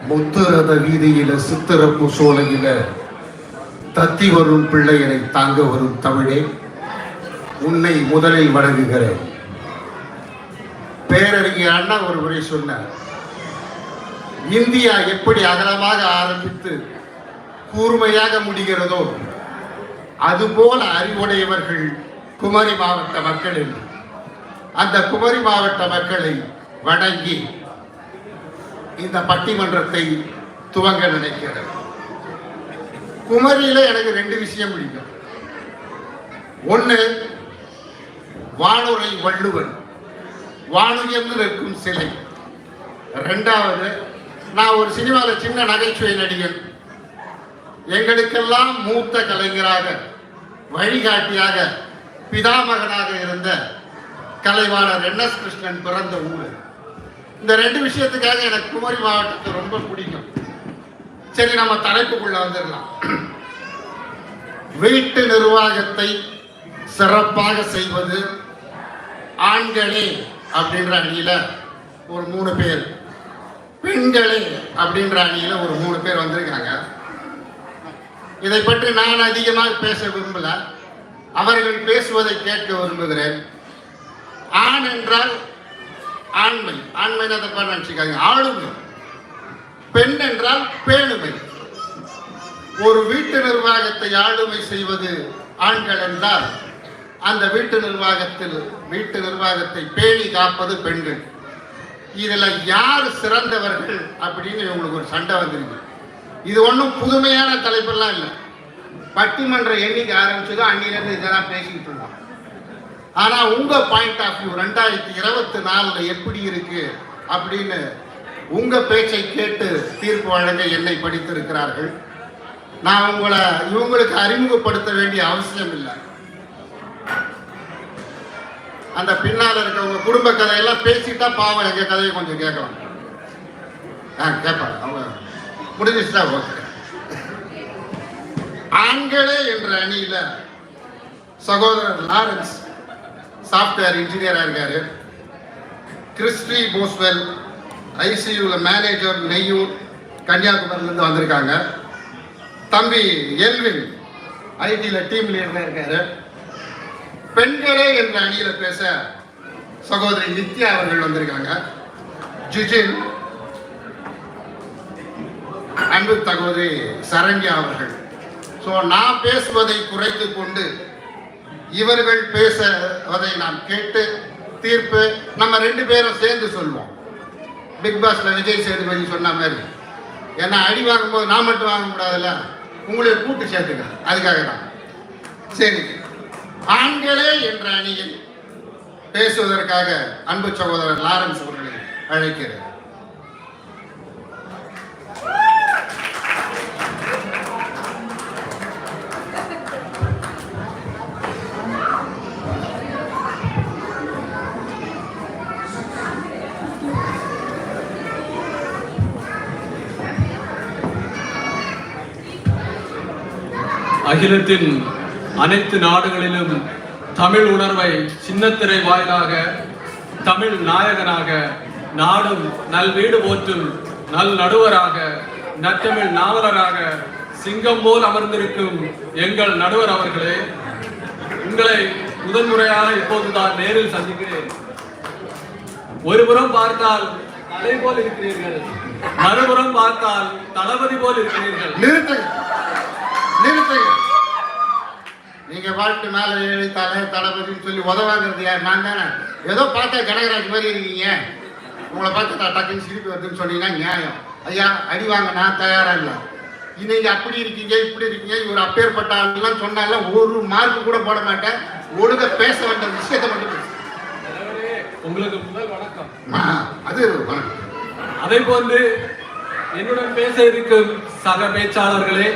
முத்துரத வீதியில சித்திரப்பு சோலையில தத்தி வரும் பிள்ளையனை தாங்க வரும் தமிழே, உன்னை முதலில் வணங்குகிறேன். பேரறிஞர் அண்ணா ஒரு முறை சொன்னார், இந்தியா எப்படி அகலமாக ஆரம்பித்து கூர்மையாக முடிகிறதோ அதுபோல அறிவுடையவர்கள் குமரி மாவட்ட மக்கள் என்று. அந்த குமரி மாவட்ட மக்களை வணங்கி இந்த பட்டிமன்றத்தை துவங்க நினைக்கிறேன். குமரியில எனக்கு 2 விஷயம் பிடிக்கும். ஒன்று, வானுரை வள்ளுவன் வானுயர்ந்து நிற்கும் சிலை. 2வது, நான் ஒரு சினிமாவில் சின்ன நகைச்சுவை நடிகன். எங்களுக்கெல்லாம் மூத்த கலைஞராக, வழிகாட்டியாக, பிதாமகனாக இருந்த கலைவாணர் NS கிருஷ்ணன் பிறந்த ஊர். இந்த 2 விஷயத்துக்காக எனக்கு குமரி மாவட்டத்தை ரொம்ப பிடிக்கும். சரி, நம்ம தலைப்புக்குள்ள வந்துடலாம். வீட்டு நிர்வாகத்தை சிறப்பாக செய்வது ஆண்களே அப்படின்ற அணியில ஒரு 3 பேர், பெண்களே அப்படின்ற அணியில ஒரு 3 பேர் வந்திருக்காங்க. இதை பற்றி நான் அதிகமாக பேச விரும்பல, அவர்கள் பேசுவதை கேட்க விரும்புகிறேன். ஆண் என்றால் ஆண்மை, ஆண்மைன்னு தப்பா நினைச்சுக்காங்க, ஆளுமை. பெண் என்றால் பேணுமை. ஒரு வீட்டு நிர்வாகத்தை ஆளுமை செய்வது ஆண்கள் என்றால் அந்த வீட்டு நிர்வாகத்தை பேணி காப்பது பெண்கள். இதுல யார் சிறந்தவர்கள் அப்படின்னு உங்களுக்கு ஒரு சண்டை வந்திருக்கு. இது ஒன்றும் புதுமையான தலைப்பெல்லாம் இல்லை. பட்டிமன்ற எண்ணிக்கை ஆரம்பிச்சதோ அன்னிலிருந்து இதெல்லாம் பேசிக்கிட்டு இருக்கோம். ஆனா உங்க பாயிண்ட் ஆஃப் வியூ 2024 எப்படி இருக்கு அப்படின்னு உங்க பேச்சை கேட்டு தீர்ப்பு வழங்க என்னை படித்திருக்கிறார்கள். நான் இவங்களுக்கு அறிமுகப்படுத்த வேண்டிய அவசியம் இல்லை. அந்த பின்னால் இருக்கவங்க குடும்ப கதையெல்லாம் பேசிட்டா பாவம் எங்க கதையை கொஞ்சம் கேட்கலாம். கேட்பாங்க, அவங்க முடிஞ்சிச்சுட்டா ஓகே. ஆண்களே என்ற அணியில சகோதரர் லாரன்ஸ் சாஃப்ட்வேர் இன்ஜினியரா இருக்காரு. கிறிஸ்டி போஸ்வெல் ஐசியூல மேனேஜர், நெய்யூர், கன்னியாகுமரியிலிருந்து வந்திருக்காங்க. தம்பி எல்வின் ஐடில டீம் லீடரா இருக்காரு. பெண்களே என்ற அணியில பேச சகோதரி நித்யா அவர்கள் வந்திருக்காங்க. ஜிஜின், அன்பு சகோதரி சரண்யா அவர்கள். ஸோ நான் பேசுவதை குறைத்து கொண்டு இவர்கள் பேசுவதை நாம் கேட்டு தீர்ப்பு நம்ம 2 பேரும் சேர்ந்து சொல்வோம். பிக் பாஸ்ல விஜய் சேதுபதி சொன்ன மாதிரி, ஏன்னா அடி வாங்கும்போது நான் மட்டும் வாங்க கூடாதுல்ல, உங்களையும் கூட்டு சேர்த்துக்க, அதுக்காக தான். சரி, ஆண்களே என்ற அணியில் பேசுவதற்காக அன்பு சகோதரர் லாரன்ஸ் அவர்களை அழைக்கிறேன். அகிலத்தின் அனைத்து நாடுகளிலும் தமிழ் உணர்வை சின்னத்திரை வாயிலாக தமிழ் நாயகனாக நாடும் நல்வீடு போற்றும் நல் நடுவராக நற்றமிழ் நாவலராக சிங்கம் போல் அமர்ந்திருக்கும் எங்கள் நடுவர் அவர்களே, உங்களை முதன்முறையாக இப்போதுதான் நேரில் சந்திக்கிறேன். ஒருபுறம் பார்த்தால் தலை போல் இருக்கிறீர்கள், மறுபுறம் பார்த்தால் தளபதி போல் இருக்கிறீர்கள். நீங்க வாழ்க்கை மேல ஏழை தளபதினு சொல்லி உதவாங்கிறது யார்? நான் தானே. ஏதோ பார்த்தா கனகராஜ் மாதிரி இருக்கீங்க, உங்களை பார்த்து டக்குன்னு சிரிப்பு வருதுன்னு சொன்னீங்கன்னா நியாயம். ஐயா அடி வாங்க நான் தயாரா இல்லை. நீங்க அப்படி இருக்கீங்க இப்படி இருக்கீங்க, இவர் அப்பேற்பட்ட ஆளுலாம் சொன்னாலும் ஒரு மார்க் கூட போட மாட்டேன். ஒழுங்க பேச வேண்டிய விஷயத்தை மட்டும் பேச. உங்களுக்கு முதல் வணக்கம். அது வணக்கம். அதை போன்று என்னுடன் பேச இருக்கும் சக பேச்சாளர்களே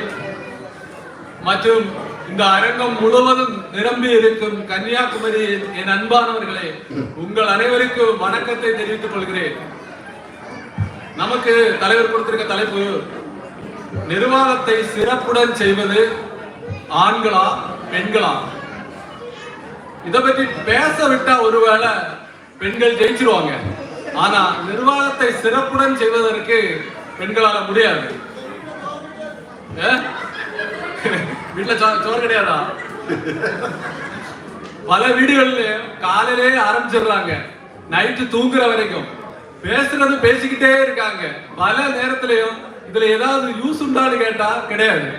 மற்றும் இந்த அரங்கம் முழுவதும் நிரம்பி இருக்கும் கன்னியாகுமரி என் அன்பானவர்களே, உங்கள் அனைவருக்கும் வணக்கத்தை தெரிவித்துக் கொள்கிறேன். நமக்கு தலைவர் கொடுத்திருக்க தலைப்பு, நிர்வாகத்தை சிறப்புடன் செய்வது ஆண்களா பெண்களா? இதை பற்றி பேச விட்டா ஒருவேளை பெண்கள் ஜெயிச்சிருவாங்க. ஆனா நிர்வாகத்தை சிறப்புடன் செய்வதற்கு பெண்களால முடியாது. வீட்டுல சோறு கிடையாதா? பல வீடுகள்ல காலையிலே ஆரம்பிச்சிடுறாங்க, நைட்டு தூங்குற வரைக்கும் பேசுறது பேசிக்கிட்டே இருக்காங்க. பல நேரத்திலையும் இதுல ஏதாவது யூஸ் உண்டான்னு கேட்டா கிடையாது.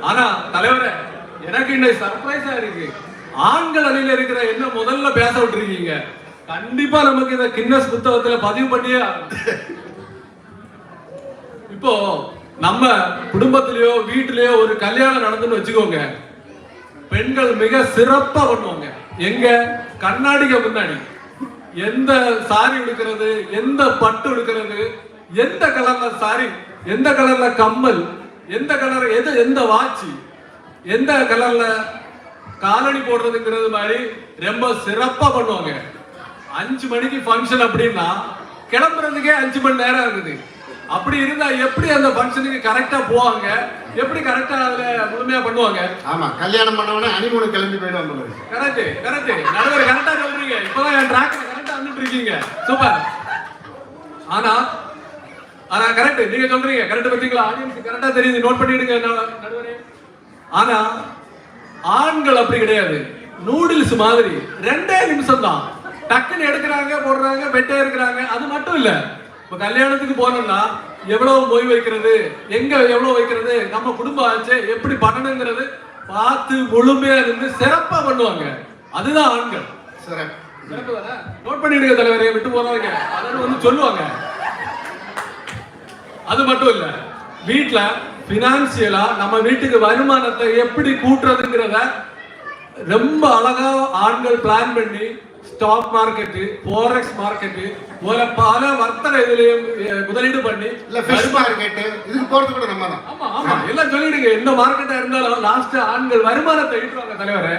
ஆனா தலைவரே, எனக்கு இன்னைக்கு சர்ப்ரைஸா இருக்கு. ஆண்கள் அணியில இருக்கிற என்ன முதல்ல பேச விட்டுருக்கீங்க. கண்டிப்பா நமக்கு இதை கின்னஸ் புத்தகத்துல பதிவு பண்ணியே. இப்போ நம்ம குடும்பத்திலயோ வீட்டிலேயோ ஒரு கல்யாணம் நடந்துன்னு வச்சுக்கோங்க, பெண்கள் மிக சிறப்பா பண்ணுவாங்க. எங்க கண்ணாடிக்கு முன்னாடி எந்த சாரி உடுக்கிறது, எந்த பட்டு உடுக்கிறது, எந்த கலர்ல சாரி, எந்த கலர்ல கம்மல், எந்த கலர் எந்த வாட்சி, எந்த கலர்ல காலணி போடுறதுங்கிறது மாதிரி ரொம்ப சிறப்பா பண்ணுவாங்க. 5 மணிக்கு ஃபங்க்ஷன் அப்படின்னா கிளம்புறதுக்கே 5 மணி நேரம் இருக்குது. அப்படி இருந்தா எப்படி அந்த ஃபங்க்ஷனுக்கு கரெக்டா போவாங்க, எப்படி கரெக்டா அதுல முழுமையா பண்ணுவாங்க? ஆமா, கல்யாணம் பண்ணவனே ஹனிமூன் கிளம்பி போயிடுவாங்க. கரெக்ட் கரெக்ட், நடுவர் கரெக்டா சொல்றீங்க. இப்பதான் என் ட்ராக்ல கரெக்டா வந்துட்டு இருக்கீங்க, சூப்பர். ஆனா ஆனா கரெக்ட், நீங்க சொல்றீங்க கரெக்ட். பாத்தீங்களா, ஆடியன்ஸ் கரெக்டா தெரியுது, நோட் பண்ணிடுங்க நடுவரே. ஆனா ஆண்கள் அப்படி கிடையாது. நூடுல்ஸ் மாதிரி 2 நிமிஷம் தான் டக்குன்னு எடுக்கிறாங்க, போடுறாங்க, வெட்டே இருக்கிறாங்க. அது மட்டும் இல்ல, இப்ப கல்யாணத்துக்கு போனோம்னா எவ்வளவு மொய் வைக்கிறது, எங்க எவ்வளவு வைக்கிறது, நம்ம குடும்பம் ஆச்சு எப்படி பண்ணணுங்கிறது பார்த்து முழுமையா இருந்து சிறப்பா பண்ணுவாங்க. அதுதான் ஆண்கள். நோட் பண்ணிடுங்க தலைவரே, விட்டு போறவங்க அதாவது வந்து சொல்லுவாங்க. அது மட்டும் இல்ல, வீட்டுல பினான்சியலா நம்ம வீட்டுக்கு வருமானத்தை எப்படி கூட்டுறதுங்கிறத ரொம்ப அழகா ஆண்கள் பிளான் பண்ணி ஸ்டாக் மார்க்கெட், ஃபாரெக்ஸ் மார்க்கெட் போல பல வர்த்தக இதுலயும் முதலீடு பண்ணி, இல்ல ஃபிஷ் மார்க்கெட், இதுக்கு போறது கூட நம்ம தான். ஆமா ஆமா, எல்லாம் சொல்லிடுங்க. எந்த மார்க்கெட்டா இருந்தாலும் லாஸ்ட் ஆண்கள் வருமானத்தை ஈட்டுவாங்க தலைவரே.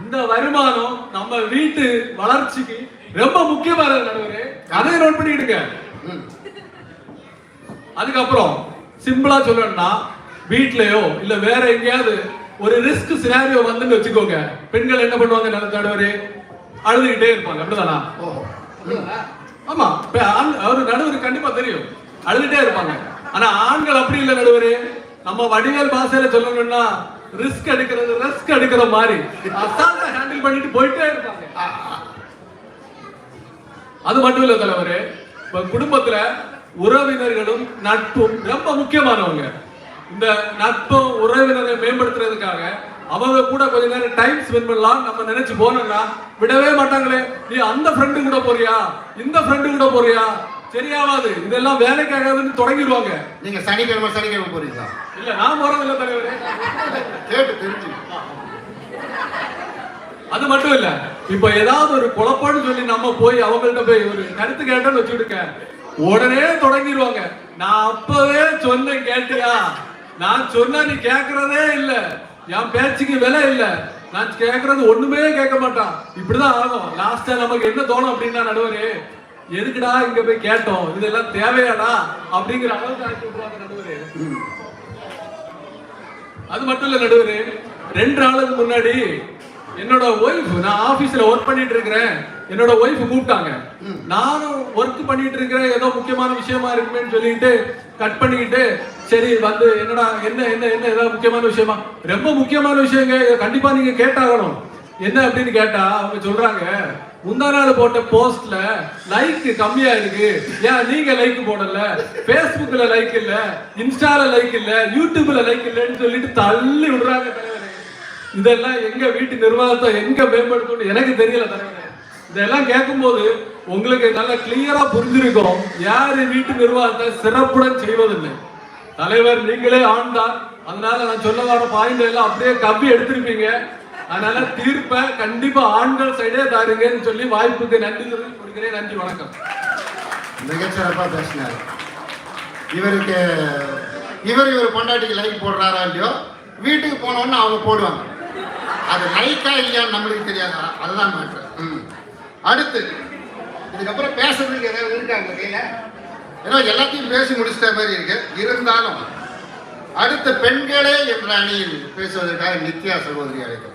இந்த வருமானம் நம்ம வீட்டு வளர்ச்சிக்கு ரொம்ப முக்கியமானது தலைவரே, அதை நோட் பண்ணிடுங்க. அதுக்கப்புறம் சிம்பிளா சொல்லணும்னா, வீட்லயோ இல்ல வேற எங்கேயாவது ஒரு ரிஸ்க் சினாரியோ வந்துன்னு வச்சுக்கோங்க, பெண்கள் என்ன பண்ணுவாங்க நடுவரே? அழுதுகிட்டே இருப்பாங்க, அப்படிதானா? ஆமா, அவரு நடுவர் கண்டிப்பா தெரியும், அழுதுகிட்டே இருப்பாங்க. ஆனா ஆண்கள் அப்படி இல்லை நடுவரே. நம்ம வடிவேல் பாஷையில சொல்லணும்னா ரிஸ்க் எடுக்கிற மாதிரி அசால்ட்டா ஹேண்டில் பண்ணிட்டு போயிட்டே இருப்பாங்க. அது மட்டும் இல்ல தலைவரே, குடும்பத்துல உறவினர்களும் நட்பும் ரொம்ப முக்கியமானவங்க. இந்த நட்பும் உறவினரை மேம்படுத்துறதுக்காக அவங்க கூட கொஞ்ச நேரம் டைம் ஸ்பெண்ட் பண்ணலாம் நம்ம நினைச்சு போனோம்னா விடவே மாட்டாங்களே. நீ அந்த ஃப்ரெண்டு கூட போறியா, இந்த ஃப்ரெண்டு கூட போறியா, சரியாவாது, இதெல்லாம் வேலைக்காகாதுன்னு தொடங்கிடுவாங்க. நீங்க சனிக்கிழமை போறீங்களா? இல்ல, நான் போறது இல்ல தலைவரே, கேட்டு தெரிஞ்சு. அது மட்டும் இல்ல, இப்ப ஏதாவது ஒரு குழப்பம்னு சொல்லி நம்ம போய் அவங்கள்ட்ட போய் ஒரு கருத்து கேட்டோன்னு வச்சுடுங்க, உடனே தொடங்கிடுவாங்க. நான் அப்பவே சொன்னேன், கேட்டியா? நான் சொன்ன நீ கேட்கறதே இல்ல, என் பேச்சுக்கு விலை இல்ல, நான் கேட்கறது ஒண்ணுமே கேட்க மாட்டான். இப்படிதான் ஆகும். லாஸ்டா நமக்கு என்ன தோணும் அப்படின்னா, நடுவரே எதுக்குடா இங்க போய் கேட்டோம், இதெல்லாம் தேவையாடா அப்படிங்கிற அளவுக்கு ஆக்கி விட்டுருவாங்க நடுவரே. அது மட்டும் இல்ல நடுவரே, 2 நாளுக்கு முன்னாடி என்னோட ஒய்ஃப், நான் ஆபீஸ்ல ஒர்க் பண்ணிட்டு இருக்கிறேன், என்னோட ஒய்ஃப் கூப்பிட்டாங்க. நானும் ஒர்க் பண்ணிட்டு இருக்கிறேன், ஏதோ முக்கியமான விஷயமா இருக்குமேன்னு சொல்லிட்டு கட் பண்ணிக்கிட்டு, சரி வந்து என்னடா என்ன என்ன என்ன ஏதாவது முக்கியமான விஷயமா? ரொம்ப முக்கியமான விஷயங்க, கண்டிப்பா நீங்க கேட்டாகணும். என்ன அப்படின்னு கேட்டா அவங்க சொல்றாங்க, முந்தா நாள் போட்ட போஸ்ட்ல லைக் கம்மியா இருக்கு, ஏன் நீங்க லைக் போடல? பேஸ்புக்ல லைக் இல்ல, இன்ஸ்டால லைக் இல்ல, யூடியூப்ல லைக் இல்லன்னு சொல்லிட்டு தள்ளி விடுறாங்க தலைவரே. இதெல்லாம் எங்க வீட்டு நிர்வாகத்தை எங்க மேம்படுத்தணும் எனக்கு தெரியல தலைவரே. இதெல்லாம் கேட்கும் போது உங்களுக்கு நல்ல கிளியரா புரிஞ்சிருக்கும் யாரு வீட்டு நிர்வாகத்தை சிறப்புடன் செய்வதில்லை. தலைவர் நீங்களே ஆண்டார், அதனால நான் சொல்ல வர பாயிண்ட் எல்லாம் அப்படியே கப்பி எடுத்திருப்பீங்க. அதனால தீர்ப்பை கண்டிப்பா ஆண்கள் சைடே தாருங்கன்னு சொல்லி வாய்ப்புக்கு நன்றி கொடுக்கிறேன். நன்றி, வணக்கம். மிகச்சிறப்பா பேசினார். இவர் பொண்டாட்டிக்கு லைக் போடுறாரா இல்லையோ, வீட்டுக்கு போனோன்னு அவங்க போடுவாங்க. அது லைக்கா இல்லையான்னு நம்மளுக்கு தெரியாதா? அதுதான் மேட்ரு. அடுத்து இதுக்கப்புறம் பேசுறதுக்கு ஏதாவது இருக்காங்க கையில? ஏன்னா எல்லாத்தையும் பேசி முடிச்சிட்ட மாதிரி இருக்கு. இருந்தாலும் அடுத்த பெண்களே என்ற அணியில் பேசுவதற்காக நித்யா சகோதரி அழைக்கும்.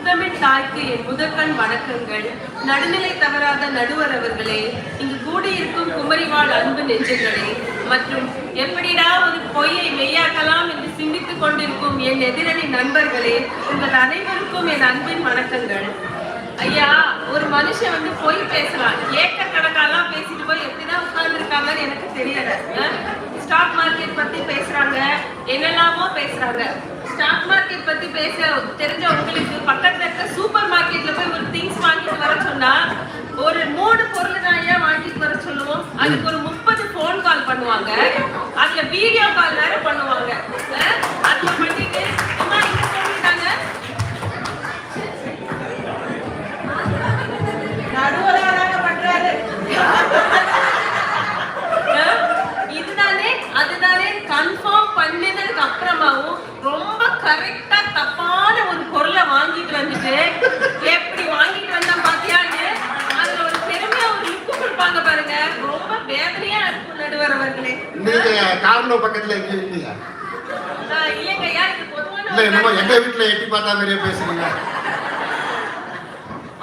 முத்தமிழ் தாய்க்கு என் முதற்கண் வணக்கங்கள். நடுநிலை தவறாத நடுவர் அவர்களே, இங்கு கூடியிருக்கும் குமரிவாழ் அன்பு நெஞ்சங்களே, மற்றும் எப்படிடா ஒரு பொய்யை மெய்யாக்கலாம் என்று சிந்தித்துக் கொண்டிருக்கும் என் எதிரணி நண்பர்களே, உங்கள் அனைவருக்கும் என் அன்பின் வணக்கங்கள். ஐயா, ஒரு மனுஷன் வந்து பொய் பேசலாம், ஏக்கர் கணக்காலாம் பேசிட்டு போய் எப்படிதான் உட்கார்ந்து இருக்காங்கன்னு எனக்கு தெரியல. ஸ்டாக் மார்க்கெட் பத்தி பேசுறாங்க, என்னெல்லாமோ பேசுறாங்க. ஸ்டாக் மார்க்கெட் பத்தி பேச தெரிஞ்ச உங்களுக்கு பக்கத்துல இருக்க சூப்பர் மார்க்கெட்ல போய் ஒரு திங்ஸ் வாங்கிட்டு வர சொன்னா ஒரு 3 பொருள் தான் வாங்கிட்டு வர சொல்லுவோம். அதுக்கு ஒரு 30 போன் கால் பண்ணுவாங்க, அதுல வீடியோ கால் வேற பண்ணுவாங்க. அதுல பண்ணிட்டு அம்மா இங்க சொல்லிட்டாங்க, நடுவராக பண்றாரு. இதுதானே அதுதானே கன்ஃபார்ம் பண்ணினதுக்கு அப்புறமாவும் ரொம்ப கரெக்டா தப்பான ஒரு பொருளை வாங்கிட்டு வந்துட்டு எப்படி வாங்கிட்டு வந்தா பாத்தியான்னு அதுல ஒரு பெருமையா ஒரு லிப்பு கொடுப்பாங்க பாருங்க. ரொம்ப வேதனையா இருக்கும் நடுவர் அவர்களே. நீங்க கார்னோ பக்கத்துல எங்க இருக்கீங்க? இல்லைங்க ஐயா, இது பொதுவான இல்ல என்னமோ எங்க வீட்டுல எட்டி பார்த்தா மாதிரியே பேசுறீங்க.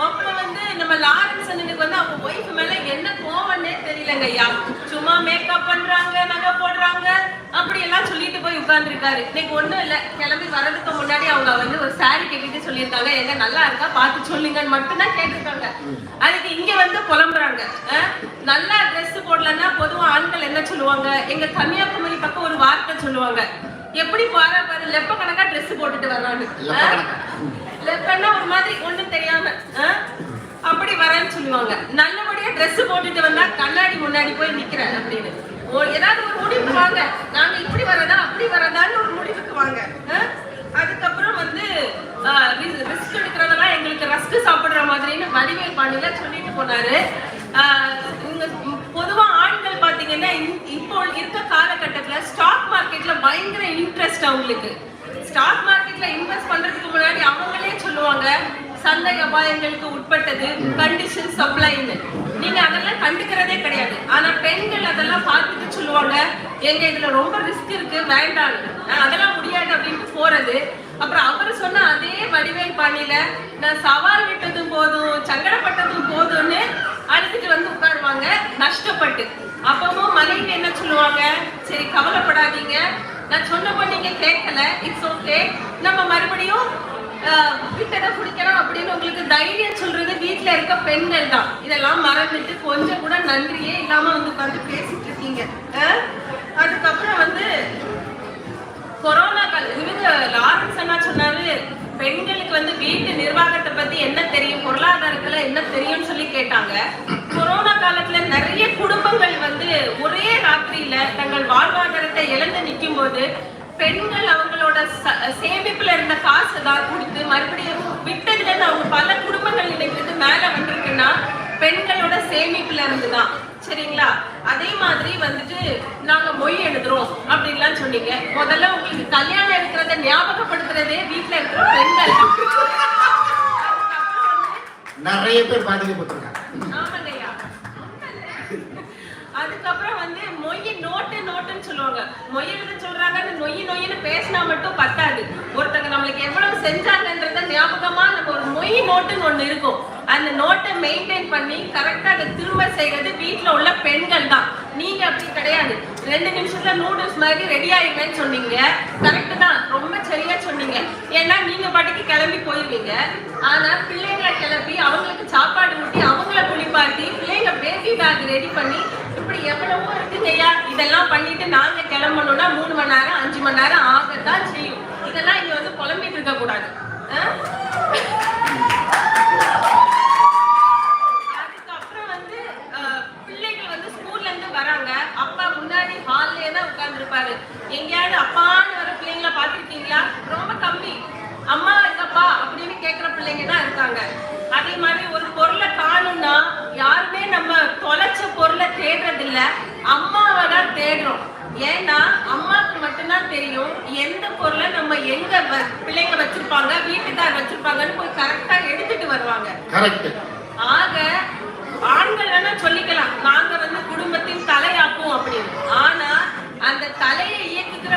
அப்புறம் வந்து நம்ம லாரன்ஸ் அண்ணனுக்கு வந்து அவங்க ஒய்ஃப் மேல என்ன கோவம்னே தெரியலங்க ஐயா. சும்மா மேக்கப் பண்றாங்க, நகை போடுறாங்க, அப்படி எல்லாம் சொல்லிட்டு போய் உட்கார்ந்துருக்காரு. இன்னைக்கு ஒண்ணும் இல்ல, கிளம்பி வர்றதுக்கு முன்னாடி அவங்க வந்து ஒரு சாரி கேட்டுட்டு சொல்லியிருக்காங்க, எங்க நல்லா இருக்கா பார்த்து சொல்லுங்கன்னு மட்டும்தான் கேட்டிருக்காங்க. அதுக்கு இங்க வந்து புலம்புறாங்க, நல்லா ட்ரெஸ் போடலன்னா பொதுவா ஆண்கள் என்ன சொல்லுவாங்க, எங்க கன்னியாகுமரி பக்கம் ஒரு வார்த்தை சொல்லுவாங்க, எப்படி பாரு லெப்ப கணக்கா ட்ரெஸ் போட்டுட்டு வர்றாங்க. லெப்பன்னா ஒரு மாதிரி ஒண்ணும் தெரியாம அப்படி வரேன்னு சொல்லுவாங்க. நல்லபடியா ட்ரெஸ் போட்டுட்டு வந்தா கண்ணாடி முன்னாடி போய் நிக்கிறேன் அப்படின்னு ஏதாவது ஒரு முடிவுக்கு வாங்க. நாங்க இப்படி வரதா அப்படி வரதான்னு ஒரு முடிவுக்கு வாங்க. அதுக்கப்புறம் வந்து ரிஸ்க் எடுக்கிறதெல்லாம் எங்களுக்கு ரஸ்க் சாப்பிடுற மாதிரின்னு வடிவேல் பாண்டியில சொல்லிட்டு போனாரு. பொதுவா ஆண்கள் பாத்தீங்கன்னா இப்போ இருக்க காலகட்டத்துல ஸ்டாக் மார்க்கெட்ல பயங்கர இன்ட்ரெஸ்ட். அவங்களுக்கு ஸ்டாக் மார்க்கெட்ல இன்வெஸ்ட் பண்றதுக்கு முன்னாடி அவங்களே சொல்லுவாங்க, சந்தை அபாயங்களுக்கு உட்பட்டது, கண்டிஷன் சப்ளைன்னு. நீங்க அதெல்லாம் கண்டுக்கிறதே கிடையாது. ஆனா பெண்கள் அதெல்லாம் பார்த்துட்டு சொல்லுவாங்க, எங்க இதுல ரொம்ப ரிஸ்க் இருக்கு, வேண்டாம், அதெல்லாம் முடியாது அப்படின்ட்டு போறது. அப்புறம் அவர் சொன்ன அதே வடிவேல் பாணியில நான் சவால் விட்டதும் போதும், சங்கடப்பட்டதும் போதும்னு அழுதுட்டு வந்து உட்காருவாங்க நஷ்டப்பட்டு. அப்பவும் மனைவி என்ன சொல்லுவாங்க, சரி கவலைப்படாதீங்க, நான் சொன்னப்போ நீங்க கேட்கல, இட்ஸ் ஓகே, நம்ம மறுபடியும் விட்டதை குடிக்கலாம் அப்படின்னு உங்களுக்கு தைரியம் சொல்றது வீட்டுல இருக்க பெண்கள் தான். இதெல்லாம் மறந்துட்டு கொஞ்சம் கூட நன்றியே இல்லாம வந்து உட்காந்து பேசிட்டு இருக்கீங்க. அதுக்கப்புறம் வந்து கொரோனா இவங்க லாரன்ஸ் என்ன சொன்னாரு, பெண்களுக்கு வந்து வீட்டு நிர்வாகத்தை பத்தி என்ன தெரியும், பொருளாதாரத்துல என்ன தெரியும்னு சொல்லி கேட்டாங்க. கொரோனா காலத்துல நிறைய குடும்பங்கள் வந்து ஒரே ராத்திரியில தங்கள் வாழ்வாதாரத்தை இழந்து நிற்கும் போது பெண்கள் அவங்களோட சேமிப்புல இருந்த காசை தான் கொடுத்து மறுபடியும் விட்டதுல அவங்க பல குடும்பங்கள் இன்னைக்கு மேல வந்திருக்குன்னா பெண்களோட சேமிப்புல இருந்துதான். சரிங்களா? அதே மாதிரி வந்துட்டு நாங்க மொய் எழுதுறோம் அப்படின்லாம் சொன்னீங்க. முதல்ல உங்களுக்கு கல்யாணம் இருக்கிறத ஞாபகப்படுத்துறதே வீட்டுல இருக்கிற பெண்கள். நிறைய பேர் பாதிக்கப்பட்டிருக்காங்க. ஆமாங்கய்யா. அதுக்கப்புறம் வந்து மொய் நோட்டுன்னு சொல்லுவாங்க. மொய் எழுத சொல்றாங்கன்னு நொய்னு பேசினா மட்டும் பத்தாது. ஒருத்தங்க நம்மளுக்கு எவ்வளவு செஞ்சாங்கன்றத ஞாபகமா நம்ம ஒரு மொய் நோட்டுன்னு ஒண்ணு இருக்கும். அந்த நோட்டை மெயின்டைன் பண்ணி கரெக்டா அதை திரும்ப செய்யறது வீட்டுல உள்ள பெண்கள் தான். நீங்க அப்படி கிடையாது. 2 நிமிஷத்துல நூடுல்ஸ் மாதிரி ரெடி ஆயிடுவேன்னு சொன்னீங்க. கரெக்ட் தான், ரொம்ப சரியா சொன்னீங்க. ஏன்னா நீங்க பாட்டுக்கு கிளம்பி போயிருவீங்க. ஆனா பிள்ளைங்களை கிளப்பி அவங்களுக்கு சாப்பாடு ஊட்டி அவங்கள குளிப்பாட்டி பிள்ளைங்க பேபி பேக் ரெடி பண்ணி இப்படி எவ்வளவோ இருக்குங்கய்யா. இதெல்லாம் பண்ணிட்டு நாங்க கிளம்பணும்னா 3 மணி நேரம் 5 மணி நேரம் ஆகத்தான் செய்யும். இதெல்லாம் இங்க வந்து புலம்பிட்டு இருக்க கூடாது. அதுக்கப்புறம் வந்து பிள்ளைகள் வந்து ஸ்கூல்ல இருந்து வராங்க, அப்பா முன்னாடி ஹால்லே தான் உட்கார்ந்துருப்பாரு. எங்கேயாவது அப்பான்னு வர பிள்ளைங்களை பார்த்துருக்கீங்களா? ரொம்ப கம்மி. அம்மா எங்கப்பா அப்படின்னு கேட்குற பிள்ளைங்க தான் இருக்காங்க. அதே மாதிரி ஒரு பொருளை காணும்னா யாருமே நம்ம தொலைச்ச பொருளை தேடுறது இல்ல, அம்மாவை தான் தேடுறோம். ஏன்னா அம்மாவுக்கு மட்டும்தான் தெரியும் எந்த பொருளை நம்ம எங்க பிள்ளைங்க வச்சிருப்பாங்க, வீட்டுக்கார் வச்சிருப்பாங்கன்னு போய் கரெக்டா எடுத்துட்டு வருவாங்க. ஆக ஆண்கள் வேணா சொல்லிக்கலாம், நாங்க வந்து குடும்பத்தின் தலையாக்கும் அப்படின்னு. ஆனா அந்த தலையை இயக்குகிற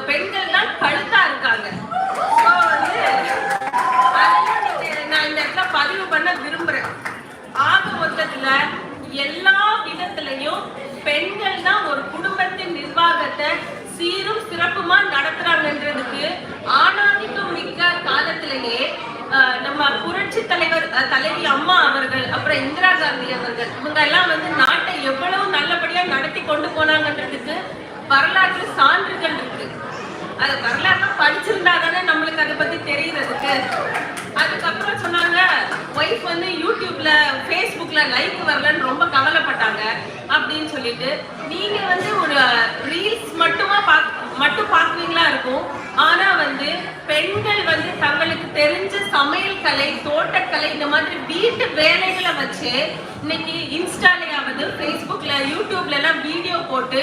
பெண்கள் தான் கழுத்தா இருக்காங்க. வந்து அதெல்லாம் குடும்பத்துல எல்லா விதத்திலையும் பெண்கள் தான் ஒரு குடும்பத்தின் நிர்வாகத்தை சீரும் சிறப்புமா நடத்துறாங்கன்றதுக்கு ஆணாதிக்கம் மிக்க காலத்திலேயே நம்ம புரட்சி தலைவர் தலைவி அம்மா அவர்கள், அப்புறம் இந்திரா காந்தி அவர்கள், இவங்க எல்லாம் வந்து நாட்டை எவ்வளவு நல்லபடியா நடத்தி கொண்டு போனாங்கன்றதுக்கு வரலாற்று சான்றுகள் இருக்கு. அது வரலாறு படிச்சிருந்தா தானே நம்மளுக்கு அதை பத்தி தெரியறதுக்கு. அதுக்கப்புறம் சொன்னாங்க ஒய்ஃப் வந்து யூடியூப்ல ஃபேஸ்புக்ல லைக் வரலன்னு ரொம்ப கவலைப்பட்டாங்க அப்படின்னு சொல்லிட்டு. நீங்க வந்து ஒரு ரீல்ஸ் மட்டும் பார்க்குவீங்களா இருக்கும். ஆனா வந்து பெண்கள் வந்து தங்களுக்கு தெரிஞ்ச சமையல் கலை, தோட்டக்கலை, இந்த மாதிரி வீட்டு வேலைகளை வச்சு இன்னைக்கு இன்ஸ்டாலையாவது ஃபேஸ்புக்ல யூடியூப்ல எல்லாம் வீடியோ போட்டு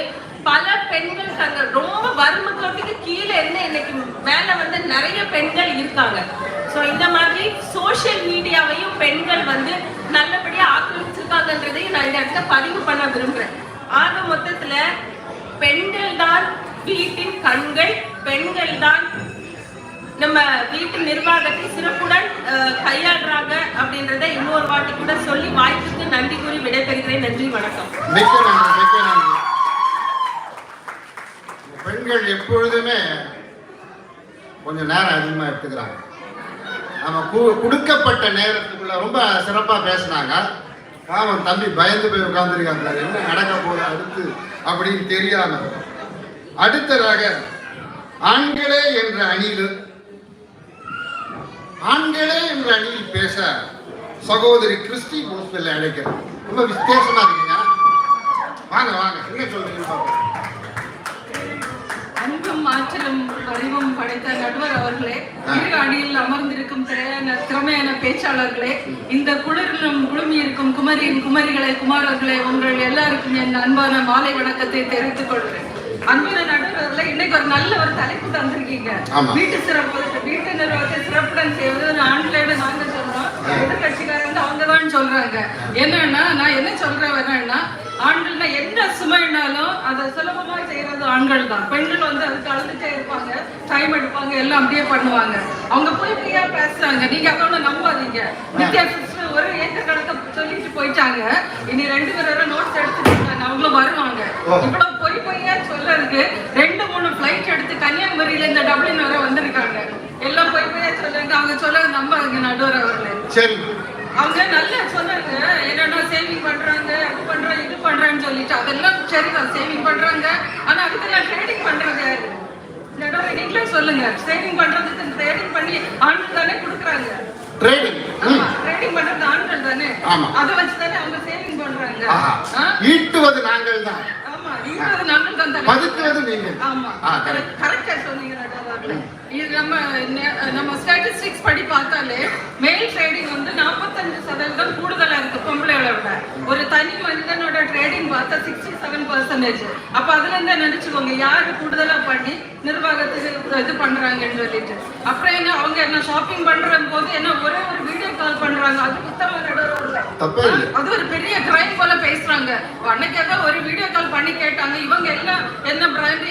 பல பெண்கள் தங்க ரொம்ப வறுமை கோட்டுக்கு கீழே இருந்து இன்னைக்கு மேல வந்து நிறைய பெண்கள் இருக்காங்க. ஸோ இந்த மாதிரி சோசியல் மீடியாவையும் பெண்கள் வந்து நல்லபடியா ஆக்கிரமிச்சிருக்காங்கன்றதையும் நான் இந்த இடத்துல பதிவு பண்ண விரும்புறேன். ஆக மொத்தத்துல பெண்கள் தான் வீட்டின் கண்கள், பெண்கள் தான் நம்ம வீட்டு நிர்வாகத்தை சிறப்புடன் கையாளுறாங்க அப்படின்றத இன்னொரு வாட்டி கூட சொல்லி வாய்ப்புக்கு நன்றி கூறி விடைபெறுகிறேன். நன்றி, வணக்கம். பெண்கள் எப்பொழுதுமே கொஞ்சம் நேரம் அதிகமாக எடுத்துக்கிறாங்க. நம்ம கொடுக்கப்பட்ட நேரத்துக்குள்ள ரொம்ப சிறப்பாக பேசினாங்க. பாவம் தம்பி பயந்து போய் உட்கார்ந்துருக்காங்க, என்ன நடக்க போகுது அடுத்து அப்படின்னு தெரியாம. அடுத்ததாக ஆண்களே என்ற அணியில் பேச சகோதரி கிறிஸ்டி போஸ்பெல்ல அழைக்கிறேன். ரொம்ப வித்தியாசமா இருக்கீங்க, வாங்க வாங்க, என்ன சொல்றீங்க? அன்பும் ஆற்றலும் அறிவும் படைத்த நடுவர் அவர்களே, இரு அணியில் அமர்ந்திருக்கும் திறமையான பேச்சாளர்களே, இந்த குளிரிலும் குழுமி இருக்கும் குமரியின் குமரிகளை, குமாரர்களே, உங்கள் எல்லாருக்கும் என் அன்பான மாலை வணக்கத்தை தெரிவித்துக் கொள்கிறேன். அன்பான நடுவர்களே, இன்னைக்கு ஒரு நல்ல ஒரு தலைப்பு தந்திருக்கீங்க. வீட்டு சிறப்பு, வீட்டு நிர்வாகத்தை சிறப்புடன் செய்வது ஆண்களோட நாங்க சொல்றோம், எதிர்கட்சிக்காரங்க அவங்கதான் சொல்றாங்க. என்னன்னா நான் என்ன சொல்றேன் வேணா, ஆண்கள்னா என்ன சுமைனாலும் அதை சுலபமா செய்யறது ஆண்கள் தான். பெண்கள் வந்து அதுக்கு அழுதுட்டே இருப்பாங்க, டைம் எடுப்பாங்க, எல்லாம் அப்படியே பண்ணுவாங்க. அவங்க போய் ஃப்ரீயா பேசுறாங்க, நீங்க அதோட நம்பாதீங்க. நித்யா சிஸ்டர் ஒரு ஏக்கர் கணக்க சொல்லிட்டு போயிட்டாங்க, இனி 2 பேரும் நோட்ஸ் எடுத்துட்டு அவங்களும் வருவாங்க. இவ்வளவு பொய்யா சொல்றதுக்கு 2-3 ஃபிளைட் எடுத்து கன்னியாகுமரியில இந்த டப்ளின் வர வந்திருக்காங்க. எல்லாம் பொய்யா சொல்றாங்க, அவங்க சொல்ல நம்பாதீங்க நடுவர் அவர்களே. சரி, அவங்க நல்லா சொன்னாங்க, என்னன்னா சேவிங் பண்றாங்க, அது பண்றாங்க, இது பண்றான்னு சொல்லிட்டு. அதெல்லாம் சரிதான், சேவிங் பண்றாங்க. ஆனா அதுக்கு நான் ட்ரேடிங் பண்றது யாரு? நடுவர் நீங்களே சொல்லுங்க. சேவிங் பண்றதுக்கு ட்ரேடிங் பண்ணி ஆண்கள் தானே கொடுக்குறாங்க. ட்ரேடிங் பண்றது ஆண்கள் தானே, அதை வச்சுதானே அவங்க சேவிங் பண்றாங்க. ஈட்டுவது நாங்கள் தான். ஆமா, ஈட்டுவது நாங்கள் தான், பதுக்குவது நீங்க. ஆமா, கரெக்டா சொன்னீங்க நடுவர். இது நம்ம ஸ்டாட்டிஸ்டிக்ஸ் படி பார்த்தாலே மேல் ட்ரேடிங் வந்து 45% கூடுதலா இருக்கு பொம்பளைகளை விட. ஒரு தனி மனிதனோட ட்ரேடிங் பார்த்தா 67%. அப்ப அதுல இருந்தா நினைச்சுக்கோங்க யாரு கூடுதலா பண்ணி நிர்வாகத்துக்கு இது பண்றாங்கன்னு சொல்லிட்டு. அப்புறம் என்ன அவங்க என்ன ஷாப்பிங் பண்ற போது என்ன ஒரே ஒரு வீடியோ கால் பண்றாங்க, அது குத்தமா அது ஒரு பெரிய கிரைம் போல பேசுறாங்க. அன்னைக்காக ஒரு வீடியோ கால் பண்ணி கேட்டாங்க, இவங்க எல்லாம் என்ன பிராண்ட்,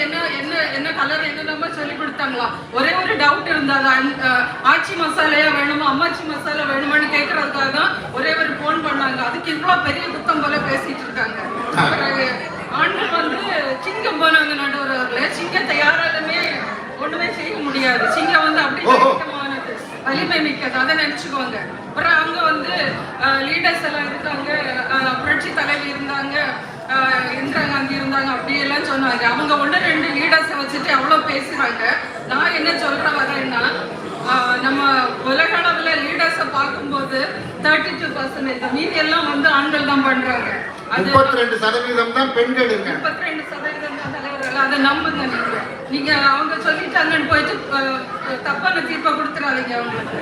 என்ன கலர், என்னென்னமோ சொல்லி கொடுத்தாங்களா. ஒரே ஒரு டவுட் இருந்தாங்க, ஆச்சி மசாலையா வேணுமா அம்மாச்சி மசாலா வேணுமான்னு கேட்கறதுக்காக தான் ஒரே ஒரு போன் பண்ணாங்க. அதுக்கு இவ்வளவு பெரிய குத்தம் போல பேசிட்டு இருக்காங்க. ஆண்கள் வந்து சிங்கம் போனவங்க நடுவர்களே, சிங்கத்தை யாராலுமே ஒண்ணுமே செய்ய முடியாது. சிங்கம் வந்து அப்படி வலிமை மிக்கது, அதை நினைச்சுக்கோங்க. அப்புறம் அவங்க வந்து லீடர்ஸ் எல்லாம் இருக்காங்க, புரட்சி தலைவி இருந்தாங்க, இந்திரா காந்தி இருந்தாங்க, அப்படியெல்லாம் சொன்னாங்க. அவங்க 1-2 லீடர்ஸை வச்சுட்டு அவ்வளோ பேசுறாங்க. நான் என்ன சொல்ற வரேன்னா, நம்ம உலக அளவுல லீடர்ஸை பார்க்கும்போது 32%, மீதி எல்லாம் வந்து ஆண்கள் தான் பண்றாங்க. 32% தான் பெண்கள் இருக்காங்க. 32% தான் தலைவர்கள். அதை நம்புங்க நீங்க. அவங்க சொல்லிட்டாங்கன்னு போயிட்டு தப்பான தீர்ப்பை கொடுத்துறாதீங்க அவங்களுக்கு.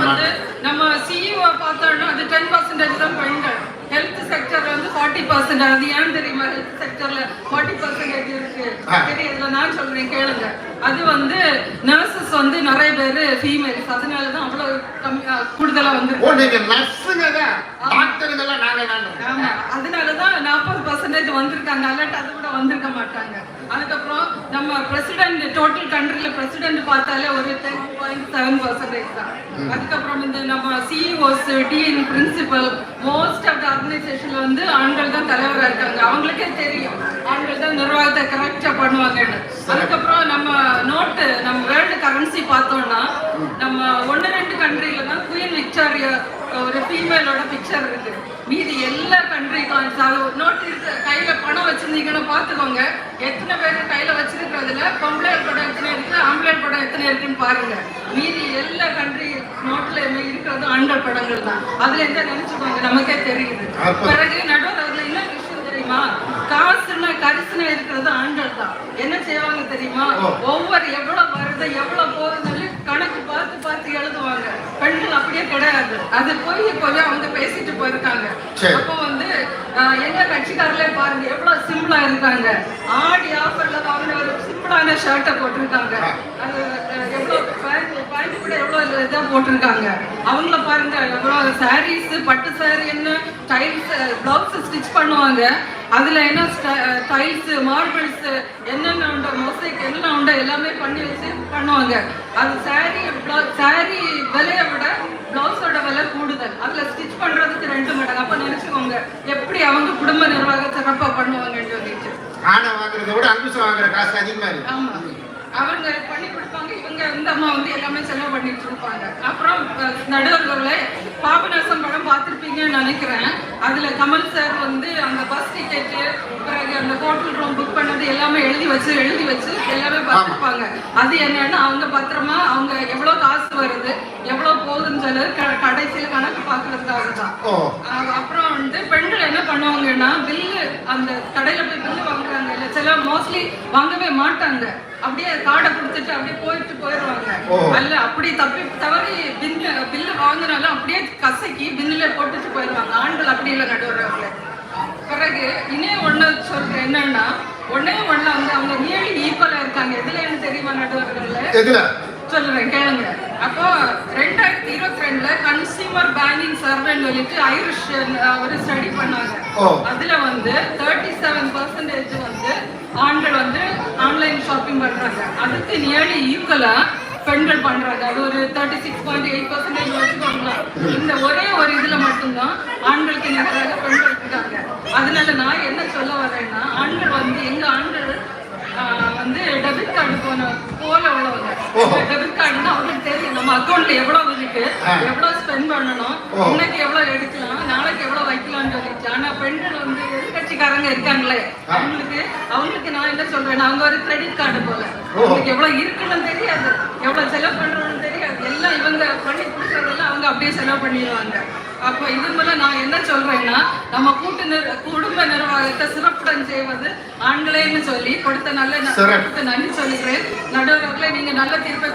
வந்து நம்ம சிஇஓ பார்த்தோம்னா அது 10% தான் பெண்கள். ஹெல்த் செக்டர்ல வந்து 40%. அது ஏன் தெரியுமா? ஹெல்த் செக்டர்ல 40% இருக்கு. சரி, இதுல நான் சொல்றேன் கேளுங்க. அது வந்து நர்சஸ் வந்து நிறைய பேர் ஃபீமேல்ஸ், அதனாலதான் அவ்வளவு கூடுதலா வந்து. நீங்க நர்ஸுங்க தான், டாக்டருங்க எல்லாம் நாங்க தான். ஆமா, அதனாலதான் 40% 10% வந்திருக்காங்க, அலர்ட் அது கூட வந்திருக்க மாட்டாங்க. அதுக்கப்புறம் நம்ம பிரசிடென்ட் டோட்டல் கண்ட்ரில பிரசிடென்ட் பார்த்தாலே ஒரு 10.7% தான். அதுக்கப்புறம் இந்த நம்ம CEOs, TN principal, most of the ஆர்கனைசேஷன்ல வந்து ஆண்கள் தான் தலைவராக இருக்காங்க. அவங்களுக்கே தெரியும் ஆண்கள் தான் நிர்வாகத்தை கரெக்டா பண்ணுவாங்கன்னு. அதுக்கப்புறம் நம்ம நோட்டு, நம்ம வேர்ல்டு கரன்சி பார்த்தோம்னா நம்ம 1-2 கண்ட்ரில தான் குயின் விக்டோரியா ஒரு ஃபீமேலோட பிக்சர் இருக்கு. மீதி எல்லா கண்ட்ரிக்கும் நோட்டு இருக்கு. கையில பணம் வச்சிருந்தீங்கன்னா பாத்துக்கோங்க, எத்தனை பேர் கையில வச்சிருக்கிறதுல பொம்பளை படம் எத்தனை இருக்கு, ஆம்பளை படம் எத்தனை இருக்குன்னு பாருங்க. மீதி எல்லா கண்ட்ரி நோட்ல இருக்கிறது ஆண்கள் படங்கள் தான். அதுல எந்த நினைச்சுக்கோங்க, நமக்கே தெரியுது. பிறகு நடுவர் அதுல என்ன விஷயம் தெரியுமா, காசுன்னா கரிசனை இருக்கிறது ஆண்கள் தான். என்ன செய்வாங்க தெரியுமா, ஒவ்வொரு எவ்வளவு வருது எவ்வளவு போகுதுன்னு கணக்கு பார்த்து பார்த்து எழுதுவாங்க. பெண்கள் அப்படியே கிடையாது. அது போய் அவங்க பேசிட்டு போயிருக்காங்க. அப்போ வந்து எங்க கட்சிக்காரர்களே பாருங்க எவ்வளவு சிம்பிளா இருக்காங்க. ஆடி ஆஃபர்ல அவங்க ஒரு சிம்பிளான ஷர்ட்டை போட்டிருக்காங்க. அது எவ்வளவு பாயிண்ட் கூட எவ்வளவு இதா போட்டிருக்காங்க. அவங்கள பாருங்க எவ்வளவு சாரீஸ், பட்டு சாரி என்ன டைல்ஸ், பிளவுஸ் ஸ்டிச் பண்ணுவாங்க. அதுல என்ன டைல்ஸ், மார்பிள்ஸ், என்னென்ன உண்டோ, மொசைக் எல்லாம் உண்டோ எல்லாமே பண்ணி வச்சு பண்ணுவாங்க. அது சாரி விலையை விட பிளவுஸோட விலை கூடுதல். அதுல ஸ்டிச் பண்றதுக்கு 2 மடங்கு. அப்ப நினைச்சுக்கோங்க எப்படி அவங்க குடும்ப நிர்வாகம் சிறப்பா பண்ணுவாங்கன்னு சொல்லிட்டு. ஆனா வாங்குறத விட அங்குசம் வாங்குற காசு அதிகமா இருக்கு. ஆமா, அவங்க பண்ணி கொடுப்பாங்க. இவங்க இந்த அம்மா வந்து எல்லாமே செலவு பண்ணிட்டு இருப்பாங்க. அப்புறம் நடுவர்களே, பாபநாசம் படம் பார்த்துருப்பீங்கன்னு நினைக்கிறேன். அதுல கமல் சார் வந்து அந்த பஸ் டிக்கெட்டு, பிறகு அந்த ஹோட்டல் ரூம் புக் பண்ணது எல்லாமே எழுதி வச்சு எல்லாமே பார்த்துருப்பாங்க. அது என்னன்னா அவங்க பத்திரமா அவங்க எவ்வளவு காசு வருது எவ்வளவு போகுதுன்னு சொல்லி கடைசியில கணக்கு பார்க்கறதுக்காக தான். அப்புறம் வந்து பெண்கள் என்ன பண்ணுவாங்கன்னா, பில்லு அந்த கடையில போய் பில்லு வாங்குறாங்க இல்ல, சில மோஸ்ட்லி வாங்கவே மாட்டாங்க. அப்படியே கார்டை கொடுத்துட்டு அப்படியே போயிடுவாங்க. அல்ல அப்படி தவறி பில்லு வாங்கினாலும் அப்படியே கசக்கி பில்லுல போட்டுட்டு போயிடுவாங்க. ஆண்கள் அப்படி இல்லை நடுவர்களே. பிறகு இன்னே ஒண்ணு சொல்றேன், என்னன்னா ஒன்னே ஒண்ணு வந்து அவங்க நியர்லி ஈக்குவலா இருக்காங்க. எதுல தெரியுமா நடுவர்களே, சொல்றேன் கேளுங்க. அப்போ 2022ல கன்சியூமர் பேங்கிங் சர்வேன்னு சொல்லிட்டு ஐரிஷ் ஒரு ஸ்டடி பண்ணாங்க. அதுல வந்து 37% வந்து ஆண்கள் வந்து ஆன்லைன் ஷாப்பிங் பண்றாங்க. அதுக்கு நியர்லி ஈக்குவலா பெண்கள் பண்றாங்க. அது ஒரு 36.8% வச்சுக்கோங்களா. இந்த ஒரே ஒரு இதுல மட்டும்தான் ஆண்களுக்கு நிகராக பெண்கள் இருக்காங்க. அதனால நான் என்ன சொல்ல வரேன்னா, ஆண்கள் வந்து எங்க ஆண்கள் வந்து டெபிட் கார்டு போல உள்ளவங்க. டெபிட் கார்டுன்னா அவங்களுக்கு தெரியும் நம்ம அக்கௌண்ட்ல எவ்வளவு இருக்கு, எவ்வளவு ஸ்பெண்ட் பண்ணணும், இன்னைக்கு எவ்வளவு எடுக்கலாம், நாளைக்கு எவ்வளவு வைக்கலாம்னு சொல்லிட்டு. ஆனா பெண்கள் வந்து எதிர்கட்சிக்காரங்க இருக்காங்களே, அவங்களுக்கு நான் என்ன சொல்றேன், அவங்க ஒரு கிரெடிட் கார்டு போல. அவங்களுக்கு எவ்வளவு இருக்குன்னு தெரியாது, எவ்வளவு செலவு பண்றோம்னு தெரியாது. எல்லாம் இவங்க பண்ணி கொடுக்கறதெல்லாம் அவங்க அப்படியே செலவு பண்ணிடுவாங்க. அப்போ இது மூலம் நான் என்ன சொல்றேன்னா, நம்ம குடும்ப நிர்வாகத்தை சிறப்புடன் செய்வது ஆண்களேன்னு சொல்லி கொடுத்த நல்ல நன்றி சொல்லுகிறேன். நடுவர்களே, நீங்க நல்ல தீர்ப்பை